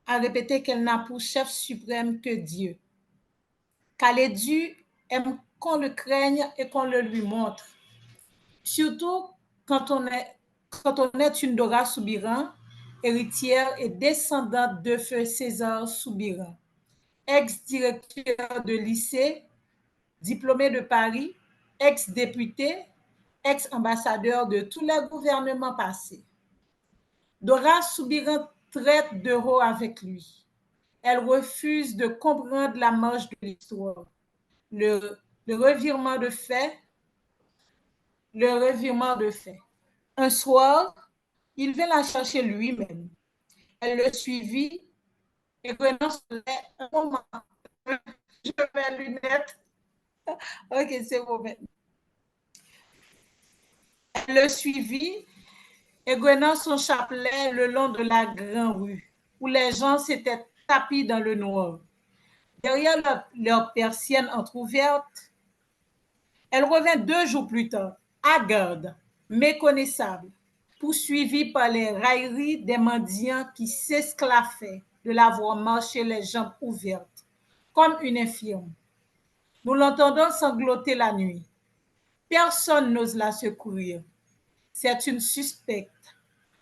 a répété qu'elle n'a pour chef suprême que Dieu. Calédu aime qu'on le craigne et qu'on le lui montre. Surtout quand on est une Dora Soubiran, héritière et descendante de feu César Soubiran, ex-directeur de lycée, diplômé de Paris, ex-député, ex-ambassadeur de tous les gouvernements passés. Dora Soubiran traite de haut avec lui. Elle refuse de comprendre la marche de l'histoire, le revirement de fait. Un soir, il vint la chercher lui-même. Elle le suivit et prenant son lait, un moment, je mets lunettes. Ok, c'est bon maintenant. Elle le suivit et prenant son chapelet le long de la grande rue, où les gens s'étaient tapis dans le noir. Derrière leur persienne entr'ouverte, elle revint 2 jours plus tard, hagarde, méconnaissable, poursuivie par les railleries des mendiants qui s'esclaffaient de la voir marcher les jambes ouvertes, comme une infirme. Nous l'entendons sangloter la nuit. Personne n'ose la secourir. C'est une suspecte,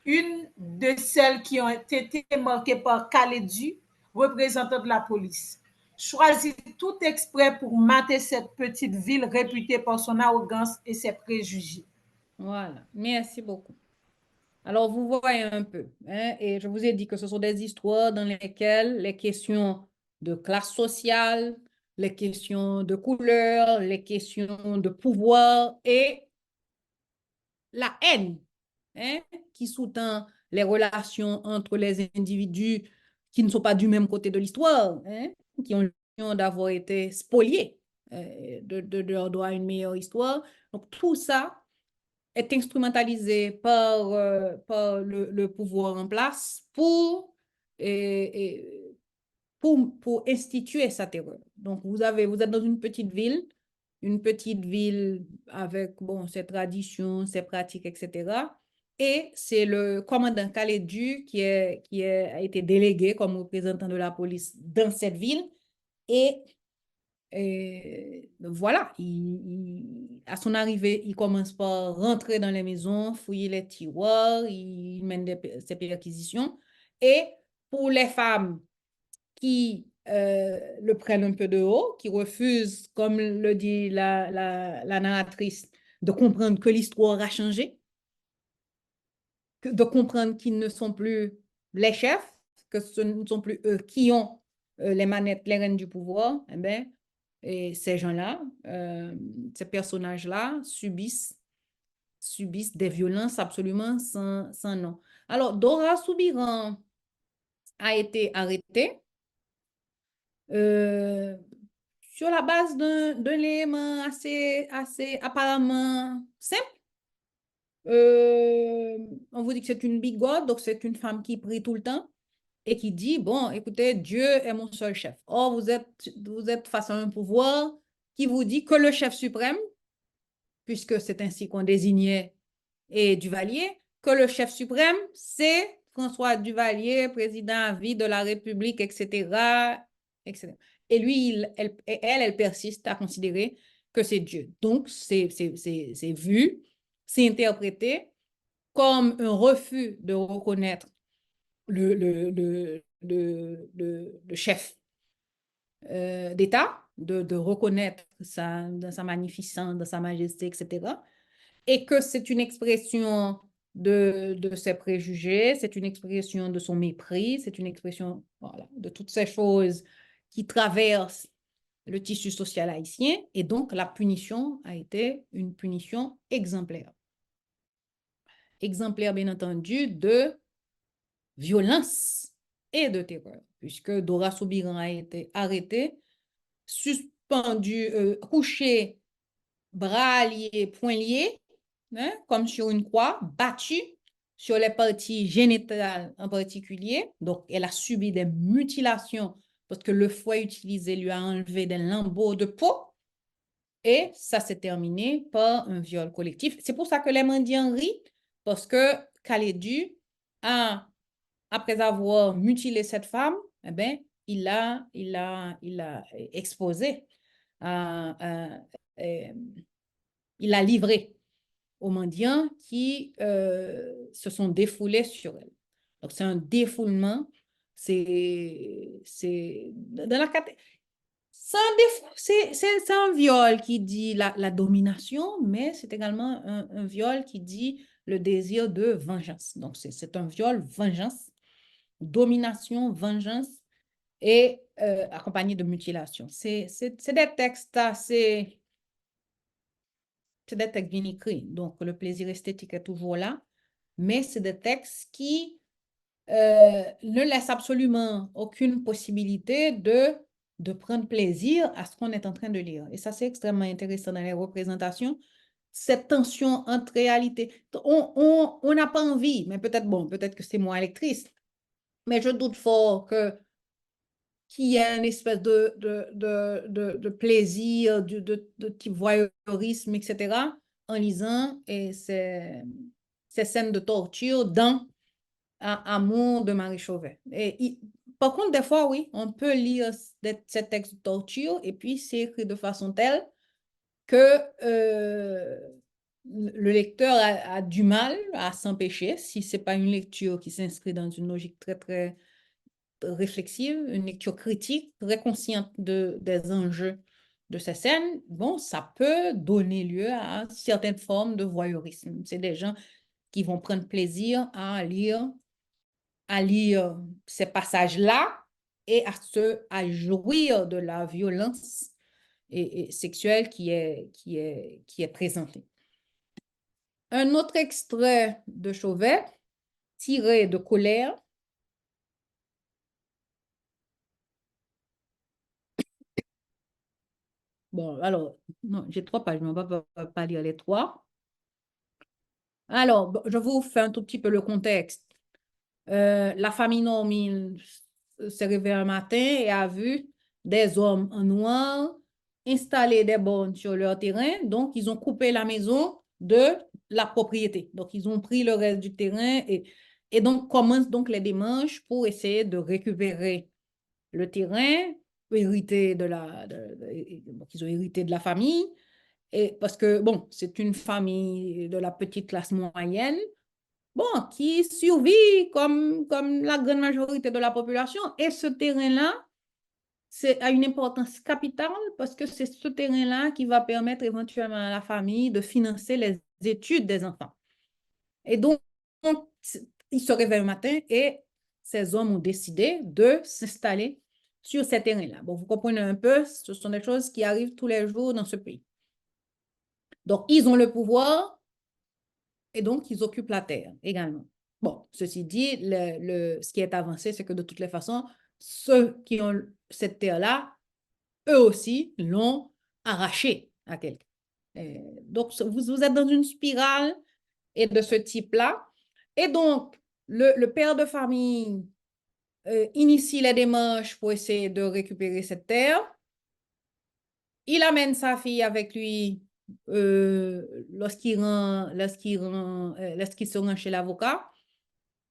une de celles qui ont été marquées par Calédu, représentant de la police, choisit tout exprès pour mater cette petite ville réputée par son arrogance et ses préjugés. Voilà, merci beaucoup. Alors, vous voyez un peu, hein, et je vous ai dit que ce sont des histoires dans lesquelles les questions de classe sociale, les questions de couleur, les questions de pouvoir et la haine, hein, qui sous-tend les relations entre les individus qui ne sont pas du même côté de l'histoire, hein, qui ont l'impression d'avoir été spoliés de leur droit à une meilleure histoire. Donc, tout ça est instrumentalisé par le pouvoir en place pour instituer sa terreur. Donc, vous êtes dans une petite ville avec bon, ses traditions, ses pratiques, etc. Et c'est le commandant Calédu qui a été délégué comme représentant de la police dans cette ville. Et voilà, à son arrivée, il commence par rentrer dans les maisons, fouiller les tiroirs, il mène ses perquisitions. Et pour les femmes qui le prennent un peu de haut, qui refusent, comme le dit la narratrice, de comprendre que l'histoire a changé, de comprendre qu'ils ne sont plus les chefs, que ce ne sont plus eux qui ont les manettes, les rênes du pouvoir, eh bien, et ces gens-là, ces personnages-là subissent des violences absolument sans nom. Alors, Dora Soubiran a été arrêtée sur la base d'un élément assez apparemment simple. On vous dit que c'est une bigote, donc c'est une femme qui prie tout le temps et qui dit, bon, écoutez, Dieu est mon seul chef. Or, vous êtes face à un pouvoir qui vous dit que le chef suprême, puisque c'est ainsi qu'on désignait et Duvalier, que le chef suprême, c'est François Duvalier, président à vie de la République, etc., etc. Et lui, elle persiste à considérer que c'est Dieu. Donc, c'est vu, c'est interprété comme un refus de reconnaître le chef d'État, de reconnaître sa magnificence, de sa majesté, etc. Et que c'est une expression de ses préjugés, c'est une expression de son mépris, c'est une expression voilà, de toutes ces choses qui traversent le tissu social haïtien. Et donc, la punition a été une punition exemplaire. Exemplaire, bien entendu, de violence et de terreur, puisque Dora Soubiran a été arrêtée, suspendue, couchée, bras liés, poings liés, hein, comme sur une croix, battue sur les parties génitales en particulier. Donc, elle a subi des mutilations parce que le fouet utilisé lui a enlevé des lambeaux de peau. Et ça s'est terminé par un viol collectif. C'est pour ça que les mendiants rient, parce que Khalidou, après avoir mutilé cette femme, eh ben, il l'a exposé, il l'a livré aux mendiants qui se sont défoulés sur elle. Donc, c'est un défoulement, c'est dans la c'est un viol qui dit la domination, mais c'est également un viol qui dit le désir de vengeance. Donc, c'est un viol, vengeance, domination, vengeance et accompagné de mutilation. C'est des textes assez... C'est des textes bien écrits, donc le plaisir esthétique est toujours là, mais c'est des textes qui ne laissent absolument aucune possibilité de prendre plaisir à ce qu'on est en train de lire. Et ça, c'est extrêmement intéressant dans les représentations, cette tension entre réalité. On n'a pas envie, mais peut-être que c'est moi lectrice, mais je doute fort qu'il y ait une espèce de plaisir, de type voyeurisme, etc., en lisant ces scènes de torture dans Amour de Marie Chauvet. Par contre, des fois, oui, on peut lire ces textes de torture et puis c'est écrit de façon telle que le lecteur a du mal à s'empêcher, si ce n'est pas une lecture qui s'inscrit dans une logique très, très réflexive, une lecture critique, très consciente des enjeux de ces scènes, bon, ça peut donner lieu à certaines formes de voyeurisme. C'est des gens qui vont prendre plaisir à lire ces passages-là et à jouir de la violence et sexuelle qui est présentée. Un autre extrait de Chauvet, tiré de Colère. Bon, alors, non, j'ai 3 pages, mais on ne va pas lire les 3. Alors, je vous fais un tout petit peu le contexte. La famille Normine s'est réveillée un matin et a vu des hommes en noir installer des bornes sur leur terrain. Donc, ils ont coupé la maison de la propriété. Donc, ils ont pris le reste du terrain et donc commencent donc les démarches pour essayer de récupérer le terrain hérité donc ils ont hérité de la famille. Et parce que, bon, c'est une famille de la petite classe moyenne, bon, qui survit comme la grande majorité de la population. Et ce terrain-là, a une importance capitale parce que c'est ce terrain-là qui va permettre éventuellement à la famille de financer les études des enfants. Et donc il se réveille un matin et ces hommes ont décidé de s'installer sur ces terrains-là. Bon, vous comprenez un peu, ce sont des choses qui arrivent tous les jours dans ce pays. Donc, ils ont le pouvoir et donc ils occupent la terre également. Bon, ceci dit, ce qui est avancé, c'est que de toutes les façons, ceux qui ont cette terre-là, eux aussi l'ont arrachée à quelqu'un. Donc, vous êtes dans une spirale et de ce type-là. Et donc, le père de famille initie les démarches pour essayer de récupérer cette terre. Il amène sa fille avec lui lorsqu'il se rend chez l'avocat.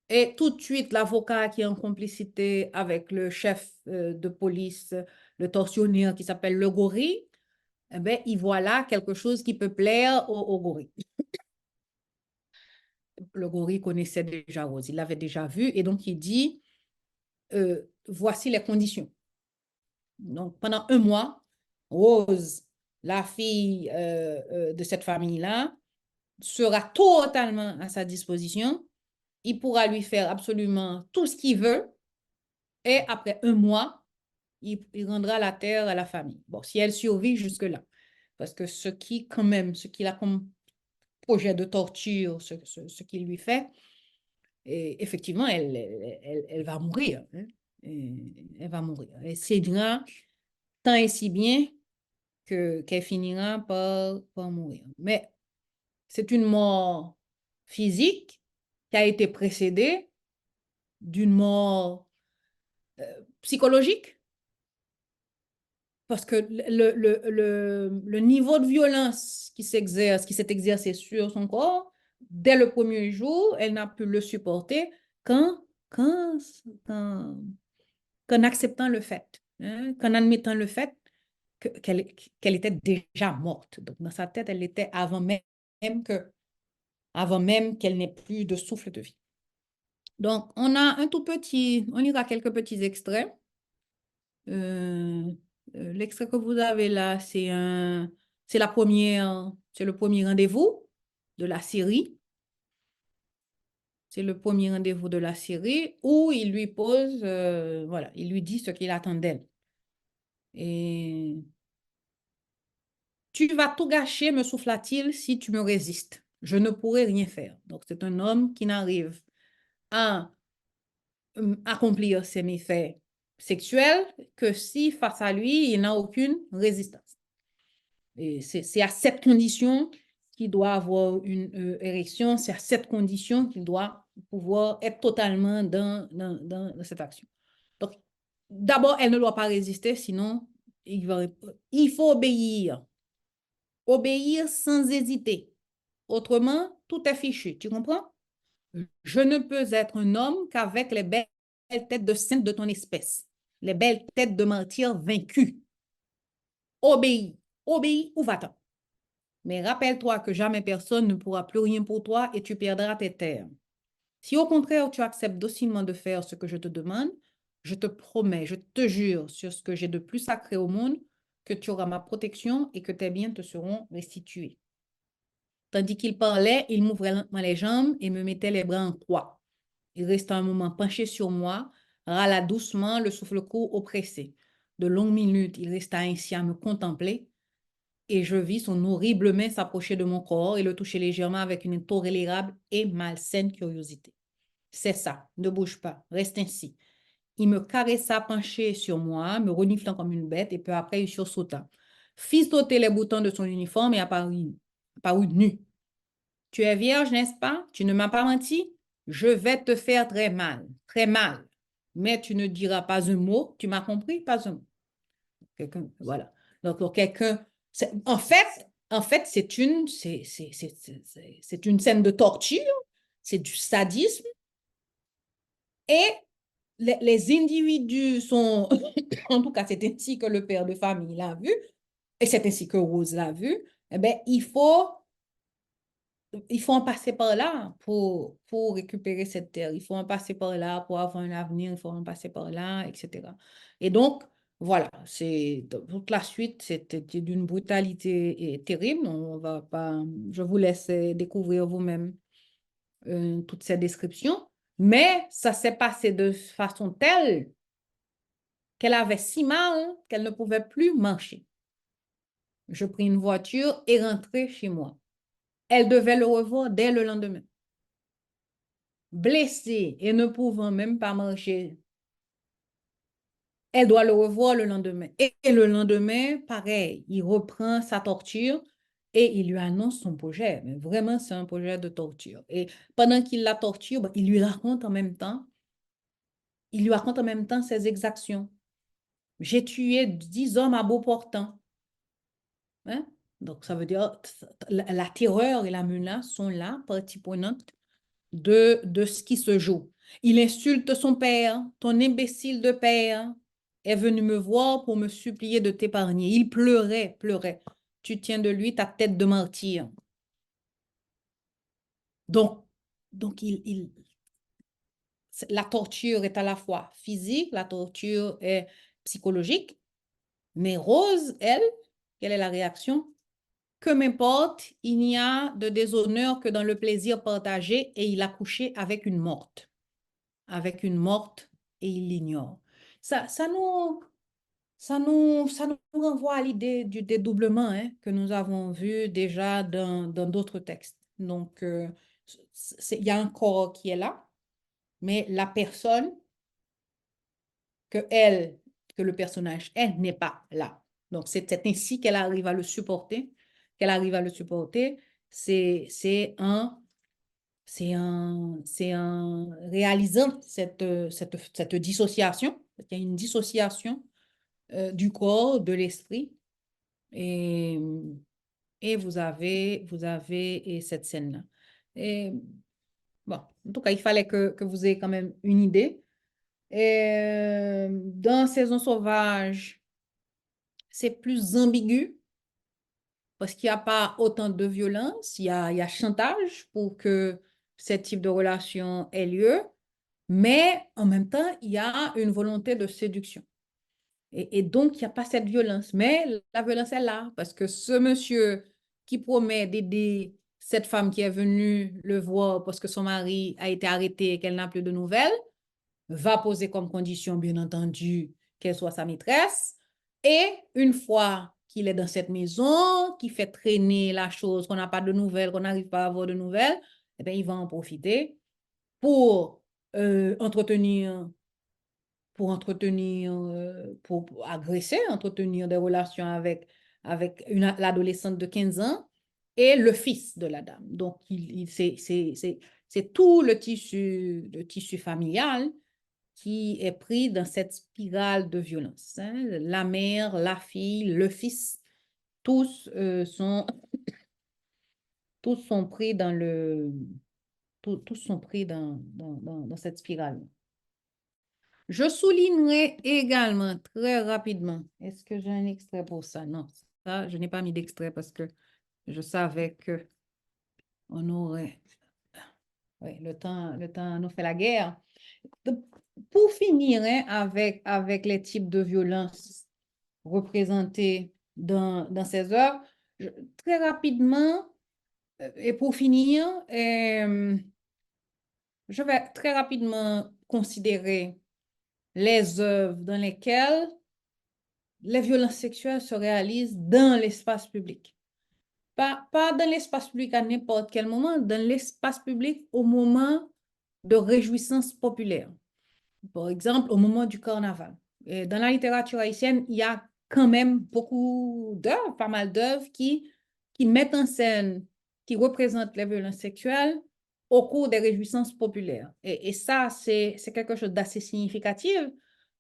Et tout de suite, l'avocat qui est en complicité avec le chef de police, le tortionnaire qui s'appelle le gorille, eh bien, il voit là quelque chose qui peut plaire au gorille. Le gorille connaissait déjà Rose, il l'avait déjà vu, et donc il dit, voici les conditions. Donc, pendant un mois, Rose, la fille de cette famille-là, sera totalement à sa disposition. Il pourra lui faire absolument tout ce qu'il veut. Et après un mois, il rendra la terre à la famille. Bon, si elle survit jusque-là. Parce que ce qu'il a comme projet de torture, ce qu'il lui fait, et effectivement, elle va mourir. Hein. Elle va mourir. Elle cédera tant et si bien qu'elle finira par mourir. Mais c'est une mort physique qui a été précédée d'une mort psychologique. Parce que le niveau de violence qui s'est exercé sur son corps, dès le premier jour, elle n'a pu le supporter qu'en acceptant le fait, hein, qu'en admettant le fait qu'elle était déjà morte. Donc, dans sa tête, elle l'était avant même qu'elle n'ait plus de souffle de vie. Donc, on ira quelques petits extraits. L'extrait que vous avez là, c'est le premier rendez-vous de la série. C'est le premier rendez-vous de la série où il lui pose, voilà, il lui dit ce qu'il attend d'elle. Et tu vas tout gâcher, me souffla-t-il, si tu me résistes. Je ne pourrai rien faire. Donc, c'est un homme qui n'arrive à accomplir ses méfaits sexuels que si face à lui, il n'a aucune résistance. Et c'est à cette condition qu'il doit avoir une érection, c'est à cette condition qu'il doit pouvoir être totalement dans cette action. Donc, d'abord, elle ne doit pas résister, sinon, il faut obéir. Obéir sans hésiter. Autrement, tout est fichu. Tu comprends? Je ne peux être un homme qu'avec les belles têtes de saintes de ton espèce, les belles têtes de martyrs vaincus. Obéis, obéis ou va-t'en. Mais rappelle-toi que jamais personne ne pourra plus rien pour toi et tu perdras tes terres. Si au contraire tu acceptes docilement de faire ce que je te demande, je te promets, je te jure sur ce que j'ai de plus sacré au monde, que tu auras ma protection et que tes biens te seront restitués. Tandis qu'il parlait, il m'ouvrait lentement les jambes et me mettait les bras en croix. Il resta un moment penché sur moi, râla doucement, le souffle court oppressé. De longues minutes, il resta ainsi à me contempler et je vis son horrible main s'approcher de mon corps et le toucher légèrement avec une intolérable et malsaine curiosité. C'est ça, ne bouge pas, reste ainsi. Il me caressa penché sur moi, me reniflant comme une bête et peu après il sursauta. Fit sauter les boutons de son uniforme et apparut nu. Tu es vierge, n'est-ce pas? Tu ne m'as pas menti? Je vais te faire très mal, mais tu ne diras pas un mot, tu m'as compris? Pas un mot. Voilà. Donc, quelqu'un, en fait, c'est une scène de torture, c'est du sadisme, et les individus sont, en tout cas, c'est ainsi que le père de famille l'a vu, et c'est ainsi que Rose l'a vu, eh bien, il faut en passer par là pour récupérer cette terre. Il faut en passer par là pour avoir un avenir. Il faut en passer par là, etc. Et donc, voilà, toute la suite, c'était d'une brutalité terrible. On va pas, je vous laisse découvrir vous-même toutes ces descriptions, mais ça s'est passé de façon telle qu'elle avait si mal qu'elle ne pouvait plus marcher. Je pris une voiture et rentrai chez moi. Elle devait le revoir dès le lendemain. Blessée et ne pouvant même pas marcher, elle doit le revoir le lendemain. Et le lendemain, pareil, il reprend sa torture et il lui annonce son projet. Mais vraiment, c'est un projet de torture. Et pendant qu'il la torture, il lui raconte en même temps, ses exactions. J'ai tué 10 hommes à bout portant. Hein? Donc, ça veut dire la terreur et la menace sont là, partie prenante de ce qui se joue. Il insulte son père, ton imbécile de père est venu me voir pour me supplier de t'épargner. Il pleurait. Tu tiens de lui ta tête de martyr. Donc la torture est à la fois physique, la torture est psychologique, mais Rose, elle, quelle est la réaction? Que m'importe, il n'y a de déshonneur que dans le plaisir partagé et il a couché avec une morte. Et il l'ignore. Ça nous renvoie à l'idée du dédoublement que nous avons vu déjà dans d'autres textes. Donc, il y a un corps qui est là, mais la personne que le personnage est n'est pas là. Donc, c'est ainsi qu'elle arrive à le supporter. C'est en réalisant cette dissociation, il y a une dissociation du corps, de l'esprit, et, et vous avez cette scène-là. Et bon, en tout cas, il fallait que vous ayez quand même une idée. Et, dans Saison sauvage, c'est plus ambigu parce qu'il n'y a pas autant de violence, il y a chantage pour que ce type de relation ait lieu, mais en même temps, il y a une volonté de séduction. Et donc, il n'y a pas cette violence, mais la violence est là parce que ce monsieur qui promet d'aider cette femme qui est venue le voir parce que son mari a été arrêté et qu'elle n'a plus de nouvelles, va poser comme condition, bien entendu, qu'elle soit sa maîtresse. Et une fois qu'il est dans cette maison, qui fait traîner la chose, qu'on n'a pas de nouvelles, qu'on n'arrive pas à avoir de nouvelles, eh bien, il va en profiter pour entretenir, pour agresser, entretenir des relations avec l'adolescente de 15 ans et le fils de la dame. Donc, c'est tout le tissu familial qui est pris dans cette spirale de violence. La mère, la fille, le fils, tous sont pris tous sont pris dans cette spirale. Je soulignerai également très rapidement, est-ce que j'ai un extrait pour ça? Non, ça, je n'ai pas mis d'extrait parce que je savais que on aurait... Oui, le temps nous fait la guerre. Pour finir avec les types de violences représentés dans ces œuvres, très rapidement, et pour finir, je vais très rapidement considérer les œuvres dans lesquelles les violences sexuelles se réalisent dans l'espace public. Pas dans l'espace public à n'importe quel moment, dans l'espace public au moment de réjouissance populaire. Par exemple, au moment du carnaval. Et dans la littérature haïtienne, il y a quand même beaucoup d'œuvres, pas mal d'œuvres qui mettent en scène, qui représentent les violences sexuelles au cours des réjouissances populaires. Et ça, c'est quelque chose d'assez significatif.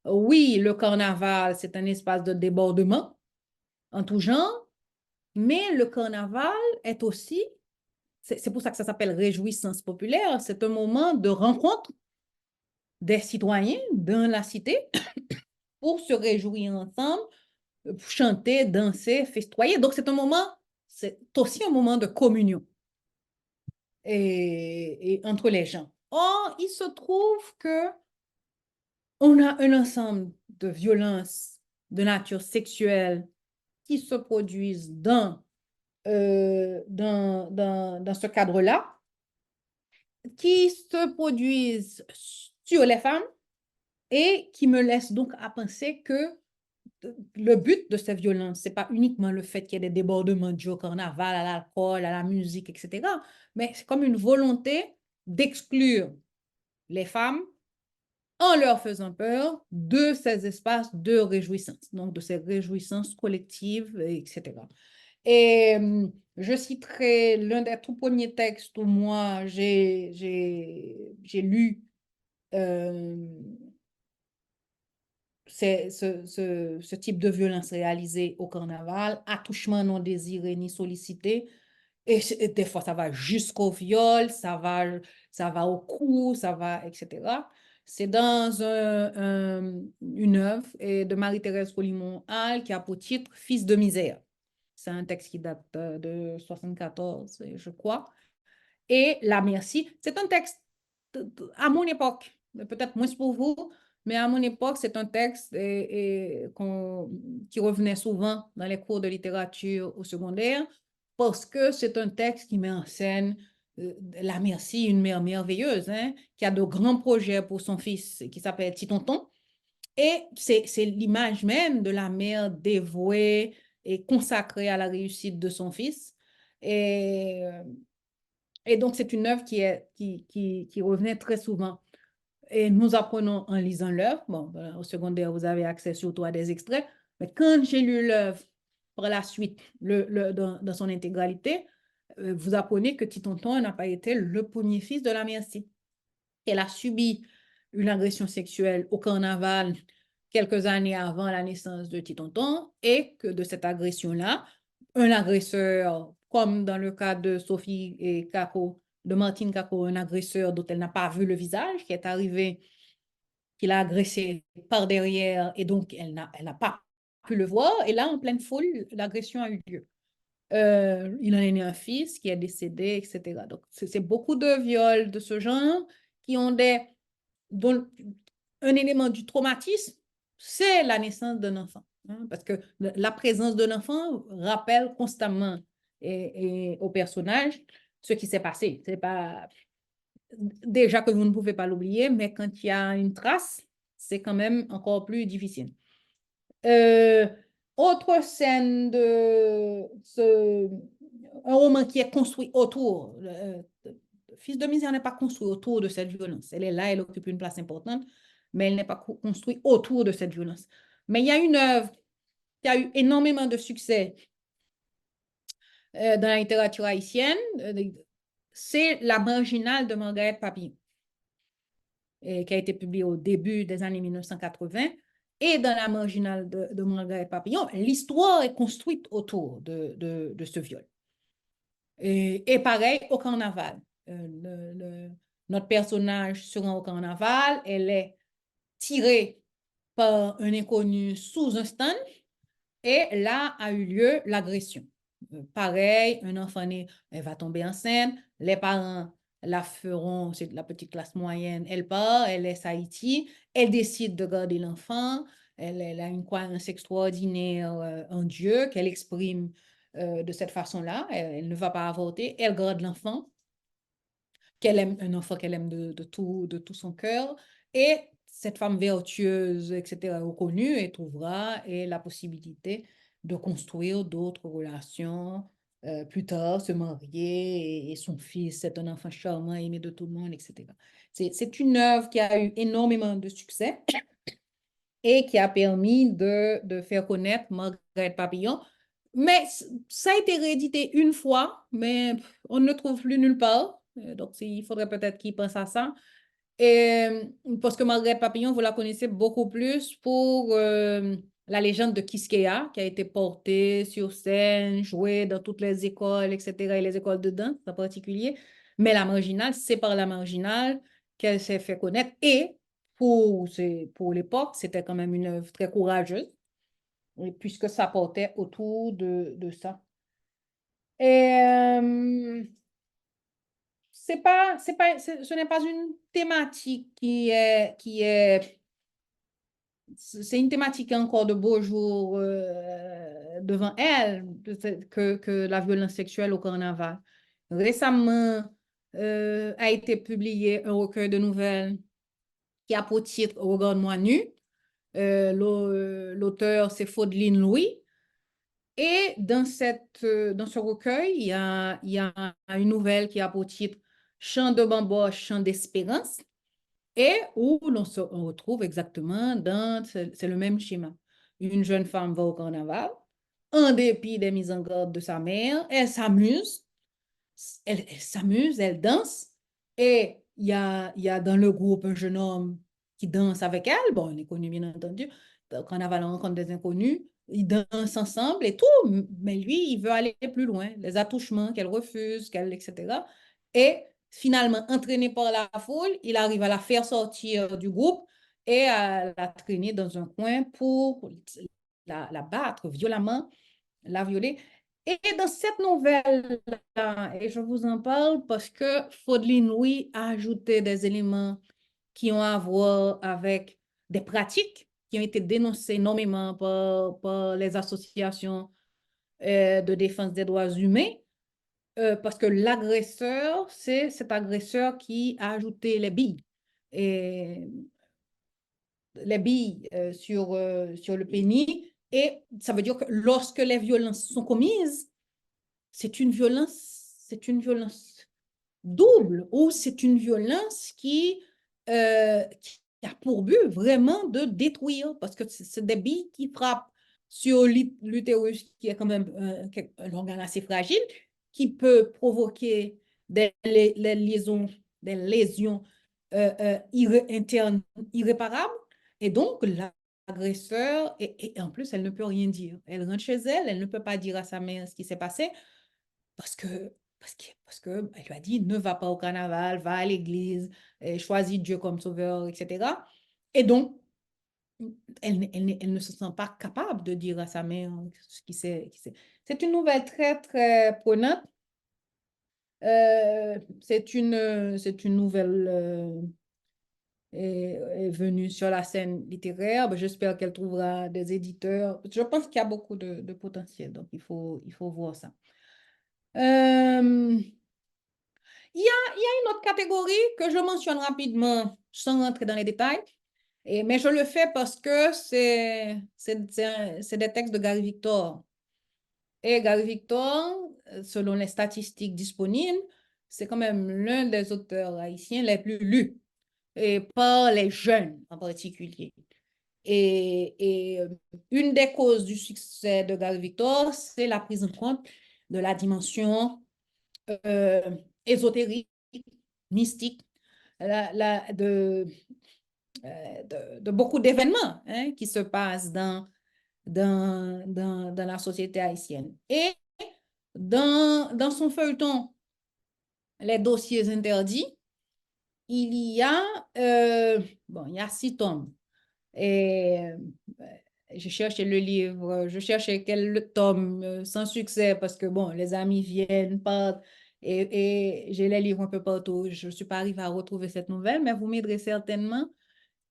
Oui, le carnaval, c'est un espace de débordement en tout genre, mais le carnaval est aussi, c'est pour ça que ça s'appelle réjouissance populaire, c'est un moment de rencontre des citoyens dans la cité pour se réjouir ensemble, chanter, danser, festoyer. Donc, c'est aussi un moment de communion et entre les gens. Or, il se trouve que on a un ensemble de violences de nature sexuelle qui se produisent dans ce cadre-là, qui se produisent sur les femmes et qui me laissent donc à penser que le but de ces violences, ce n'est pas uniquement le fait qu'il y ait des débordements dus au carnaval, à l'alcool, à la musique, etc., mais c'est comme une volonté d'exclure les femmes en leur faisant peur de ces espaces de réjouissance, donc de ces réjouissances collectives, etc. Et je citerai l'un des tout premiers textes où moi j'ai lu ce type de violence réalisée au carnaval, attouchement non désiré ni sollicité. Et des fois, ça va jusqu'au viol, ça va au cou, ça va, etc. C'est dans une œuvre de Marie-Thérèse Colimon-Hall qui a pour titre Fils de misère. C'est un texte qui date de 1974, je crois. Et La Merci, c'est un texte à mon époque, peut-être moins pour vous, mais à mon époque, c'est un texte qui revenait souvent dans les cours de littérature au secondaire parce que c'est un texte qui met en scène La Merci, une mère merveilleuse, hein, qui a de grands projets pour son fils qui s'appelle Titonton. Et c'est l'image même de la mère dévouée et consacrée à la réussite de son fils. Et donc, c'est une œuvre qui revenait très souvent. Et nous apprenons en lisant l'œuvre. Bon, au secondaire, vous avez accès surtout à des extraits. Mais quand j'ai lu l'œuvre par la suite, dans son intégralité, vous apprenez que Titonton n'a pas été le premier fils de la Merci. Elle a subi une agression sexuelle au carnaval quelques années avant la naissance de Titonton et que de cette agression-là, un agresseur, comme dans le cas de Sophie et Kako, de Martine Kako, un agresseur dont elle n'a pas vu le visage, qui est arrivé, qui l'a agressé par derrière et donc elle n'a pas pu le voir. Et là, en pleine foule, l'agression a eu lieu. Il en est né un fils qui est décédé, etc. Donc, c'est beaucoup de viols de ce genre qui ont dont un élément du traumatisme, c'est la naissance d'un enfant. Hein, parce que la présence d'un enfant rappelle constamment au personnage ce qui s'est passé. C'est pas déjà que vous ne pouvez pas l'oublier, mais quand il y a une trace, c'est quand même encore plus difficile. Autre scène un roman qui est construit autour. Fils de misère n'est pas construit autour de cette violence. Elle est là, elle occupe une place importante, mais elle n'est pas construite autour de cette violence. Mais il y a une œuvre qui a eu énormément de succès dans la littérature haïtienne, c'est La Marginale de Margaret Papillon, qui a été publiée au début des années 1980. Et dans La Marginale de Margaret Papillon, l'histoire est construite autour de ce viol. Et pareil, au carnaval. Notre personnage se rend au carnaval, elle est tirée par un inconnu sous un stand, et là a eu lieu l'agression. Pareil, un enfant né, elle va tomber enceinte, les parents la feront, c'est de la petite classe moyenne, elle part, elle laisse Haïti, elle décide de garder l'enfant, elle a une croyance extraordinaire en Dieu qu'elle exprime de cette façon-là, elle ne va pas avorter, elle garde l'enfant, qu'elle aime, un enfant qu'elle aime de tout son cœur, et cette femme vertueuse, etc., reconnue, et trouvera la possibilité de construire d'autres relations, plus tard, se marier, et son fils, c'est un enfant charmant, aimé de tout le monde, etc. C'est une œuvre qui a eu énormément de succès et qui a permis de faire connaître Margaret Papillon. Mais ça a été réédité une fois, mais on ne le trouve plus nulle part. Donc, il faudrait peut-être qu'ils pensent à ça. Et, parce que Margaret Papillon, vous la connaissez beaucoup plus pour la légende de Quisqueya, qui a été portée sur scène, jouée dans toutes les écoles, etc., et les écoles de danse en particulier. Mais La Marginale, c'est par La Marginale qu'elle s'est fait connaître. Et pour l'époque, c'était quand même une œuvre très courageuse, puisque ça portait autour de ça. Et ce n'est pas une thématique c'est une thématique encore de beaux jours devant elle, que la violence sexuelle au carnaval. Récemment, a été publié un recueil de nouvelles qui a pour titre Regarde-moi nu. L'auteur, c'est Faudeline Louis. Et dans ce recueil, il y a une nouvelle qui a pour titre Chant de bamboche, chant d'espérance, et où on retrouve exactement c'est le même schéma. Une jeune femme va au carnaval, en dépit des mises en garde de sa mère, elle s'amuse, elle danse, et il y a dans le groupe un jeune homme qui danse avec elle. Bon, on est connu, bien entendu. Au carnaval, on rencontre des inconnus. Ils dansent ensemble et tout, mais lui, il veut aller plus loin. Les attouchements qu'elle refuse, etc. Et finalement, entraîné par la foule, il arrive à la faire sortir du groupe et à la traîner dans un coin pour la battre violemment, la violer. Et dans cette nouvelle-là, et je vous en parle parce que Faudeline Louis a ajouté des éléments qui ont à voir avec des pratiques qui ont été dénoncées énormément par les associations de défense des droits humains, parce que l'agresseur, c'est cet agresseur qui a ajouté les billes. Et sur le pénis. Et ça veut dire que lorsque les violences sont commises, c'est une violence double ou c'est une violence qui a pour but vraiment de détruire, parce que c'est des billes qui frappent sur l'utérus, qui est quand même un organe assez fragile, qui peut provoquer des lésions internes irréparables. Et donc, l'agresseur, et en plus, elle ne peut rien dire. Elle rentre chez elle, elle ne peut pas dire à sa mère ce qui s'est passé parce que elle lui a dit, ne va pas au carnaval, va à l'église, choisis Dieu comme sauveur, etc. Et donc, elle ne se sent pas capable de dire à sa mère ce qui s'est. C'est une nouvelle très, très prenante. C'est une nouvelle est venue sur la scène littéraire. Ben, j'espère qu'elle trouvera des éditeurs. Je pense qu'il y a beaucoup de potentiel, donc il faut voir ça. Il y a une autre catégorie que je mentionne rapidement sans rentrer dans les détails, mais je le fais parce que c'est des textes de Gary Victor. Et Gary Victor, selon les statistiques disponibles, c'est quand même l'un des auteurs haïtiens les plus lus, et par les jeunes en particulier. Et une des causes du succès de Gary Victor, c'est la prise en compte de la dimension ésotérique, mystique, de beaucoup d'événements qui se passent dans la société haïtienne. Et dans son feuilleton, Les dossiers interdits, il y a 6 tomes. Et je cherchais le livre, je cherchais quel tome sans succès parce que, bon, les amis viennent, partent, et j'ai les livres un peu partout. Je ne suis pas arrivée à retrouver cette nouvelle, mais vous m'aiderez certainement.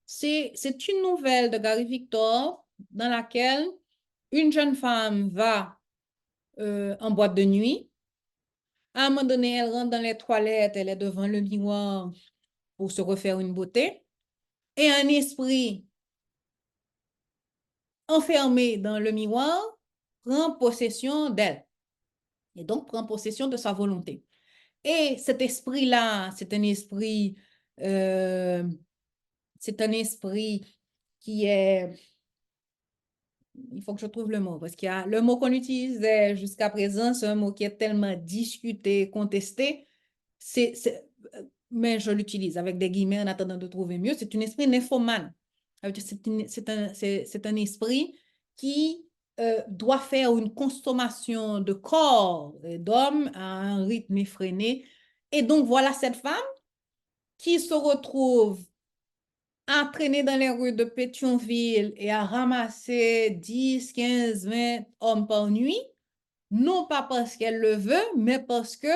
C'est une nouvelle de Gary Victor dans laquelle une jeune femme va en boîte de nuit. À un moment donné, elle rentre dans les toilettes, elle est devant le miroir pour se refaire une beauté. Et un esprit enfermé dans le miroir prend possession d'elle. Et donc prend possession de sa volonté. Et cet esprit-là, c'est un esprit qui est... Il faut que je trouve le mot, parce qu'il y a le mot qu'on utilisait jusqu'à présent, c'est un mot qui est tellement discuté, contesté, mais je l'utilise avec des guillemets en attendant de trouver mieux. C'est un esprit nymphomane. C'est un esprit qui doit faire une consommation de corps d'hommes à un rythme effréné. Et donc, voilà cette femme qui se retrouve à traîner dans les rues de Pétionville et à ramasser 10, 15, 20 hommes par nuit, non pas parce qu'elle le veut, mais parce que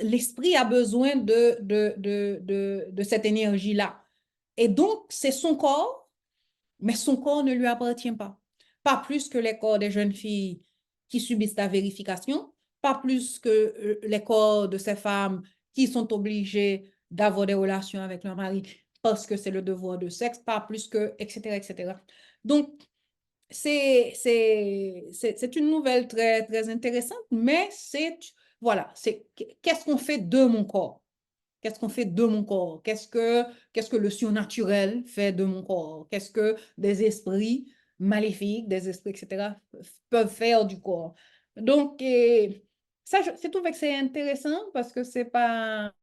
l'esprit a besoin de cette énergie-là. Et donc, c'est son corps, mais son corps ne lui appartient pas. Pas plus que les corps des jeunes filles qui subissent la vérification, pas plus que les corps de ces femmes qui sont obligées d'avoir des relations avec leur mari parce que c'est le devoir de sexe, pas plus que, etc., etc. Donc, c'est une nouvelle très, très intéressante, mais voilà, qu'est-ce qu'on fait de mon corps? Qu'est-ce qu'on fait de mon corps? Qu'est-ce que le surnaturel fait de mon corps? Qu'est-ce que des esprits maléfiques, des esprits, etc., peuvent faire du corps? Donc, ça, c'est tout fait que c'est intéressant parce que c'est pas...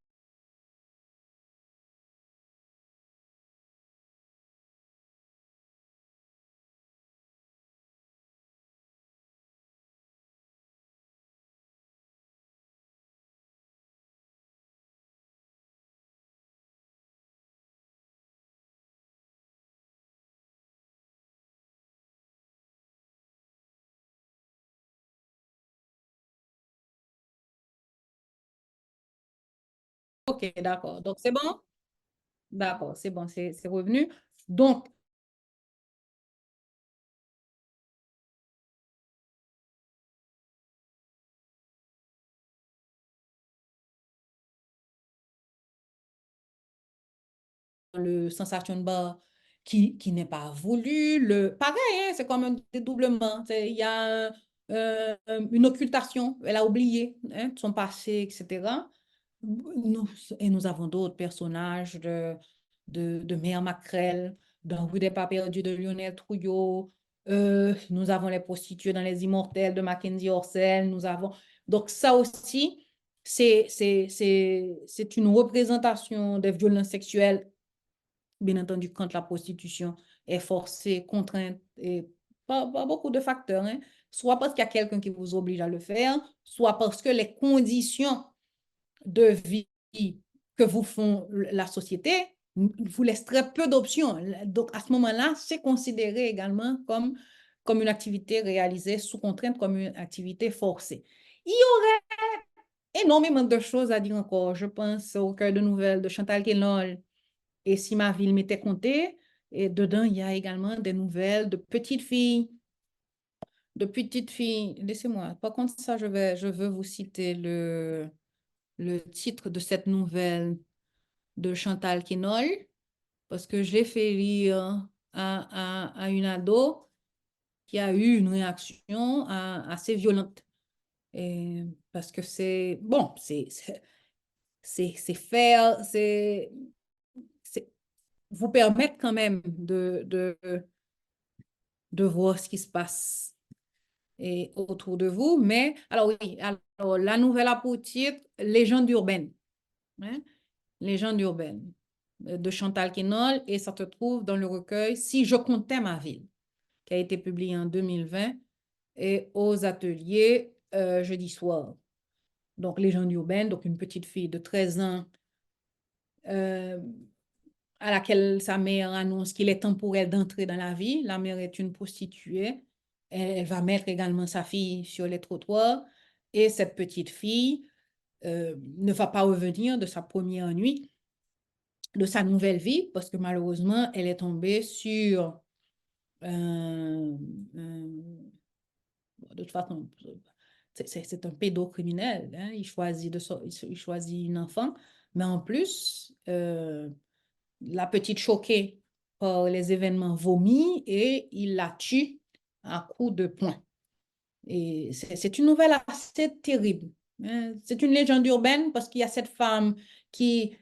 OK, d'accord. Donc, c'est bon? D'accord, c'est bon, c'est revenu. Donc, le sensation de bas qui n'est pas voulu, pareil, hein, c'est comme un dédoublement. Il y a une occultation, elle a oublié hein, son passé, etc. Et nous avons d'autres personnages de Mère Maquerelle, dans Rue des Pas perdus de Lionel Trouillot. Nous avons les prostituées dans Les Immortels de Mackenzie Orsel. Nous avons... Donc ça aussi, c'est une représentation des violences sexuelles, bien entendu, quand la prostitution est forcée, contrainte, et pas beaucoup de facteurs, hein. Soit parce qu'il y a quelqu'un qui vous oblige à le faire, soit parce que les conditions de vie que vous font la société vous laisse très peu d'options. Donc, à ce moment-là, c'est considéré également comme une activité réalisée sous contrainte, comme une activité forcée. Il y aurait énormément de choses à dire encore. Je pense au Cœur de nouvelles de Chantal Quénol et Si ma ville m'était comptée. Et dedans, il y a également des nouvelles de petites filles. De petites filles. Laissez-moi. Par contre, ça, je veux vous citer le titre de cette nouvelle de Chantal Quénol, parce que je l'ai fait lire à une ado qui a eu une réaction assez violente. Et parce que c'est, bon, c'est faire, vous permettre quand même de voir ce qui se passe autour de vous. Mais, alors oui, alors, la nouvelle a pour titre Légende urbaine. Hein? Légende urbaine de Chantal Quénol, et ça te trouve dans le recueil Si je comptais ma ville, qui a été publié en 2020 et aux ateliers jeudi soir. Donc, Légende urbaine, donc une petite fille de 13 ans à laquelle sa mère annonce qu'il est temps pour elle d'entrer dans la vie. La mère est une prostituée. Elle va mettre également sa fille sur les trottoirs et cette petite fille ne va pas revenir de sa première nuit, de sa nouvelle vie, parce que malheureusement, elle est tombée sur de toute façon, c'est un pédocriminel. Hein? Il choisit une enfant, mais en plus, la petite choquée par les événements vomit et il la tue à coups de poing. Et c'est une nouvelle assez terrible. Hein? C'est une légende urbaine parce qu'il y a cette femme qui,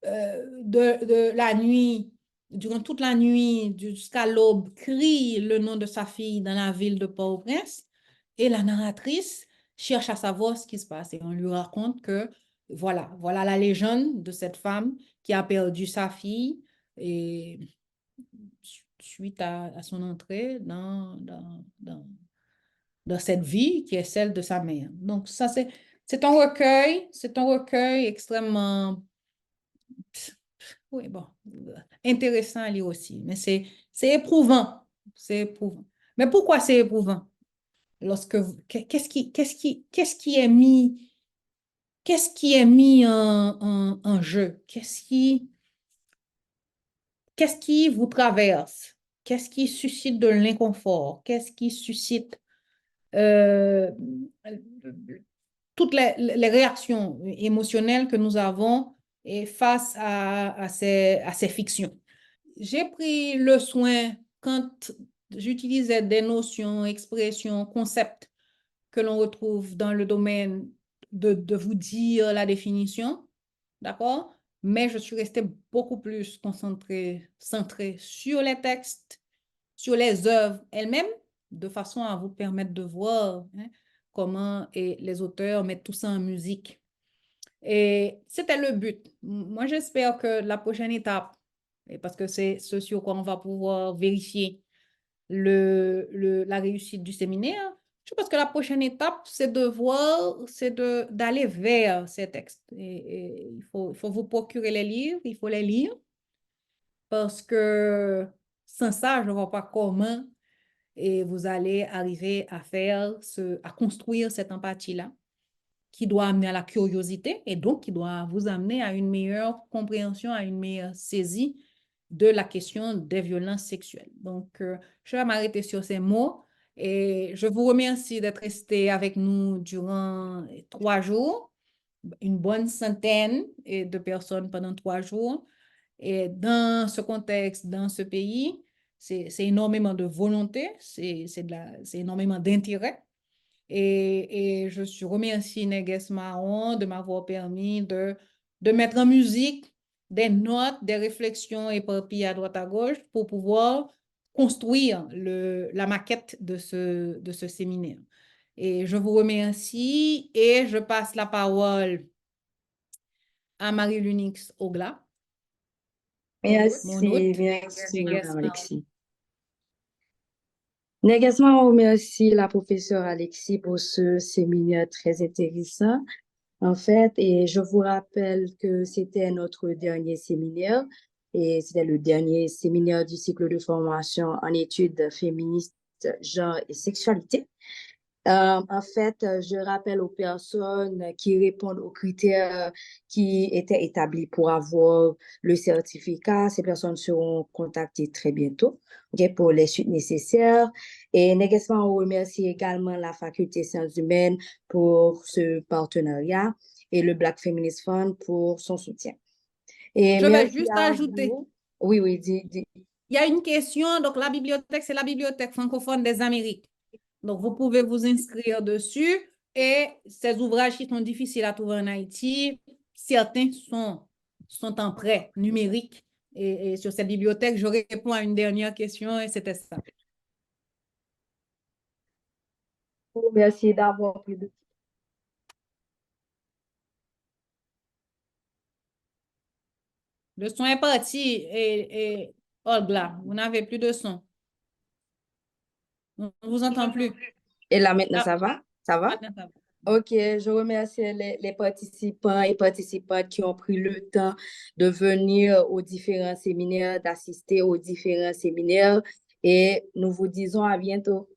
de la nuit, durant toute la nuit, jusqu'à l'aube, crie le nom de sa fille dans la ville de Port-au-Prince. Et la narratrice cherche à savoir ce qui se passe. Et on lui raconte que voilà la légende de cette femme qui a perdu sa fille et suite à son entrée dans cette vie qui est celle de sa mère. Donc ça, c'est un recueil extrêmement, oui, bon, intéressant à lire aussi, mais c'est éprouvant, c'est éprouvant. Mais pourquoi c'est éprouvant? Qu'est-ce qui est mis en jeu? Qu'est-ce qui vous traverse? Qu'est-ce qui suscite de l'inconfort? Qu'est-ce qui suscite toutes les réactions émotionnelles que nous avons face à ces fictions. J'ai pris le soin, quand j'utilisais des notions, expressions, concepts que l'on retrouve dans le domaine de vous dire la définition, d'accord? Mais je suis restée beaucoup plus centrée sur les textes, sur les œuvres elles-mêmes, de façon à vous permettre de voir comment les auteurs mettent tout ça en musique. Et c'était le but. Moi, j'espère que la prochaine étape, et parce que c'est ce sur quoi on va pouvoir vérifier la réussite du séminaire, je pense que la prochaine étape, c'est d'aller vers ces textes. Et il faut vous procurer les livres, il faut les lire, parce que sans ça, je ne vois pas comment vous allez arriver à construire cette empathie-là, qui doit amener à la curiosité et donc qui doit vous amener à une meilleure compréhension, à une meilleure saisie de la question des violences sexuelles. Donc, je vais m'arrêter sur ces mots et je vous remercie d'être resté avec nous durant 3 jours, une bonne centaine de personnes pendant 3 jours. Et dans ce contexte, dans ce pays, c'est énormément de volonté, c'est énormément d'intérêt. Et je remercie Neges Mahon de m'avoir permis de mettre en musique des notes, des réflexions éparpillées à droite à gauche pour pouvoir construire la maquette de ce séminaire. Et je vous remercie et je passe la parole à Marie-Lunix Ogla. Mon hôte, Merci, Neges Madame Mahon. Alexis. Négativement, on remercie la professeure Alexis pour ce séminaire très intéressant. En fait, et je vous rappelle que c'était notre dernier séminaire et c'était le dernier séminaire du cycle de formation en études féministes, genre et sexualité. En fait, je rappelle aux personnes qui répondent aux critères qui étaient établis pour avoir le certificat. Ces personnes seront contactées très bientôt, pour les suites nécessaires. Et négativement, on remercie également la Faculté sciences humaines pour ce partenariat et le Black Feminist Fund pour son soutien. Et Je vais merci juste à ajouter. vous. Oui, dis. Il y a une question, donc la bibliothèque, c'est la Bibliothèque francophone des Amériques. Donc, vous pouvez vous inscrire dessus et ces ouvrages qui sont difficiles à trouver en Haïti, certains sont en prêt numérique. Et sur cette bibliothèque, je réponds à une dernière question et c'était ça. Merci d'avoir pris le Le son est parti et Olga, vous n'avez plus de son. On ne vous entend plus. Et là, maintenant, Ah, ça va? Ça va? maintenant, ça va. Ok, je remercie les participants et participantes qui ont pris le temps de venir aux différents séminaires, d'assister aux différents séminaires et nous vous disons à bientôt.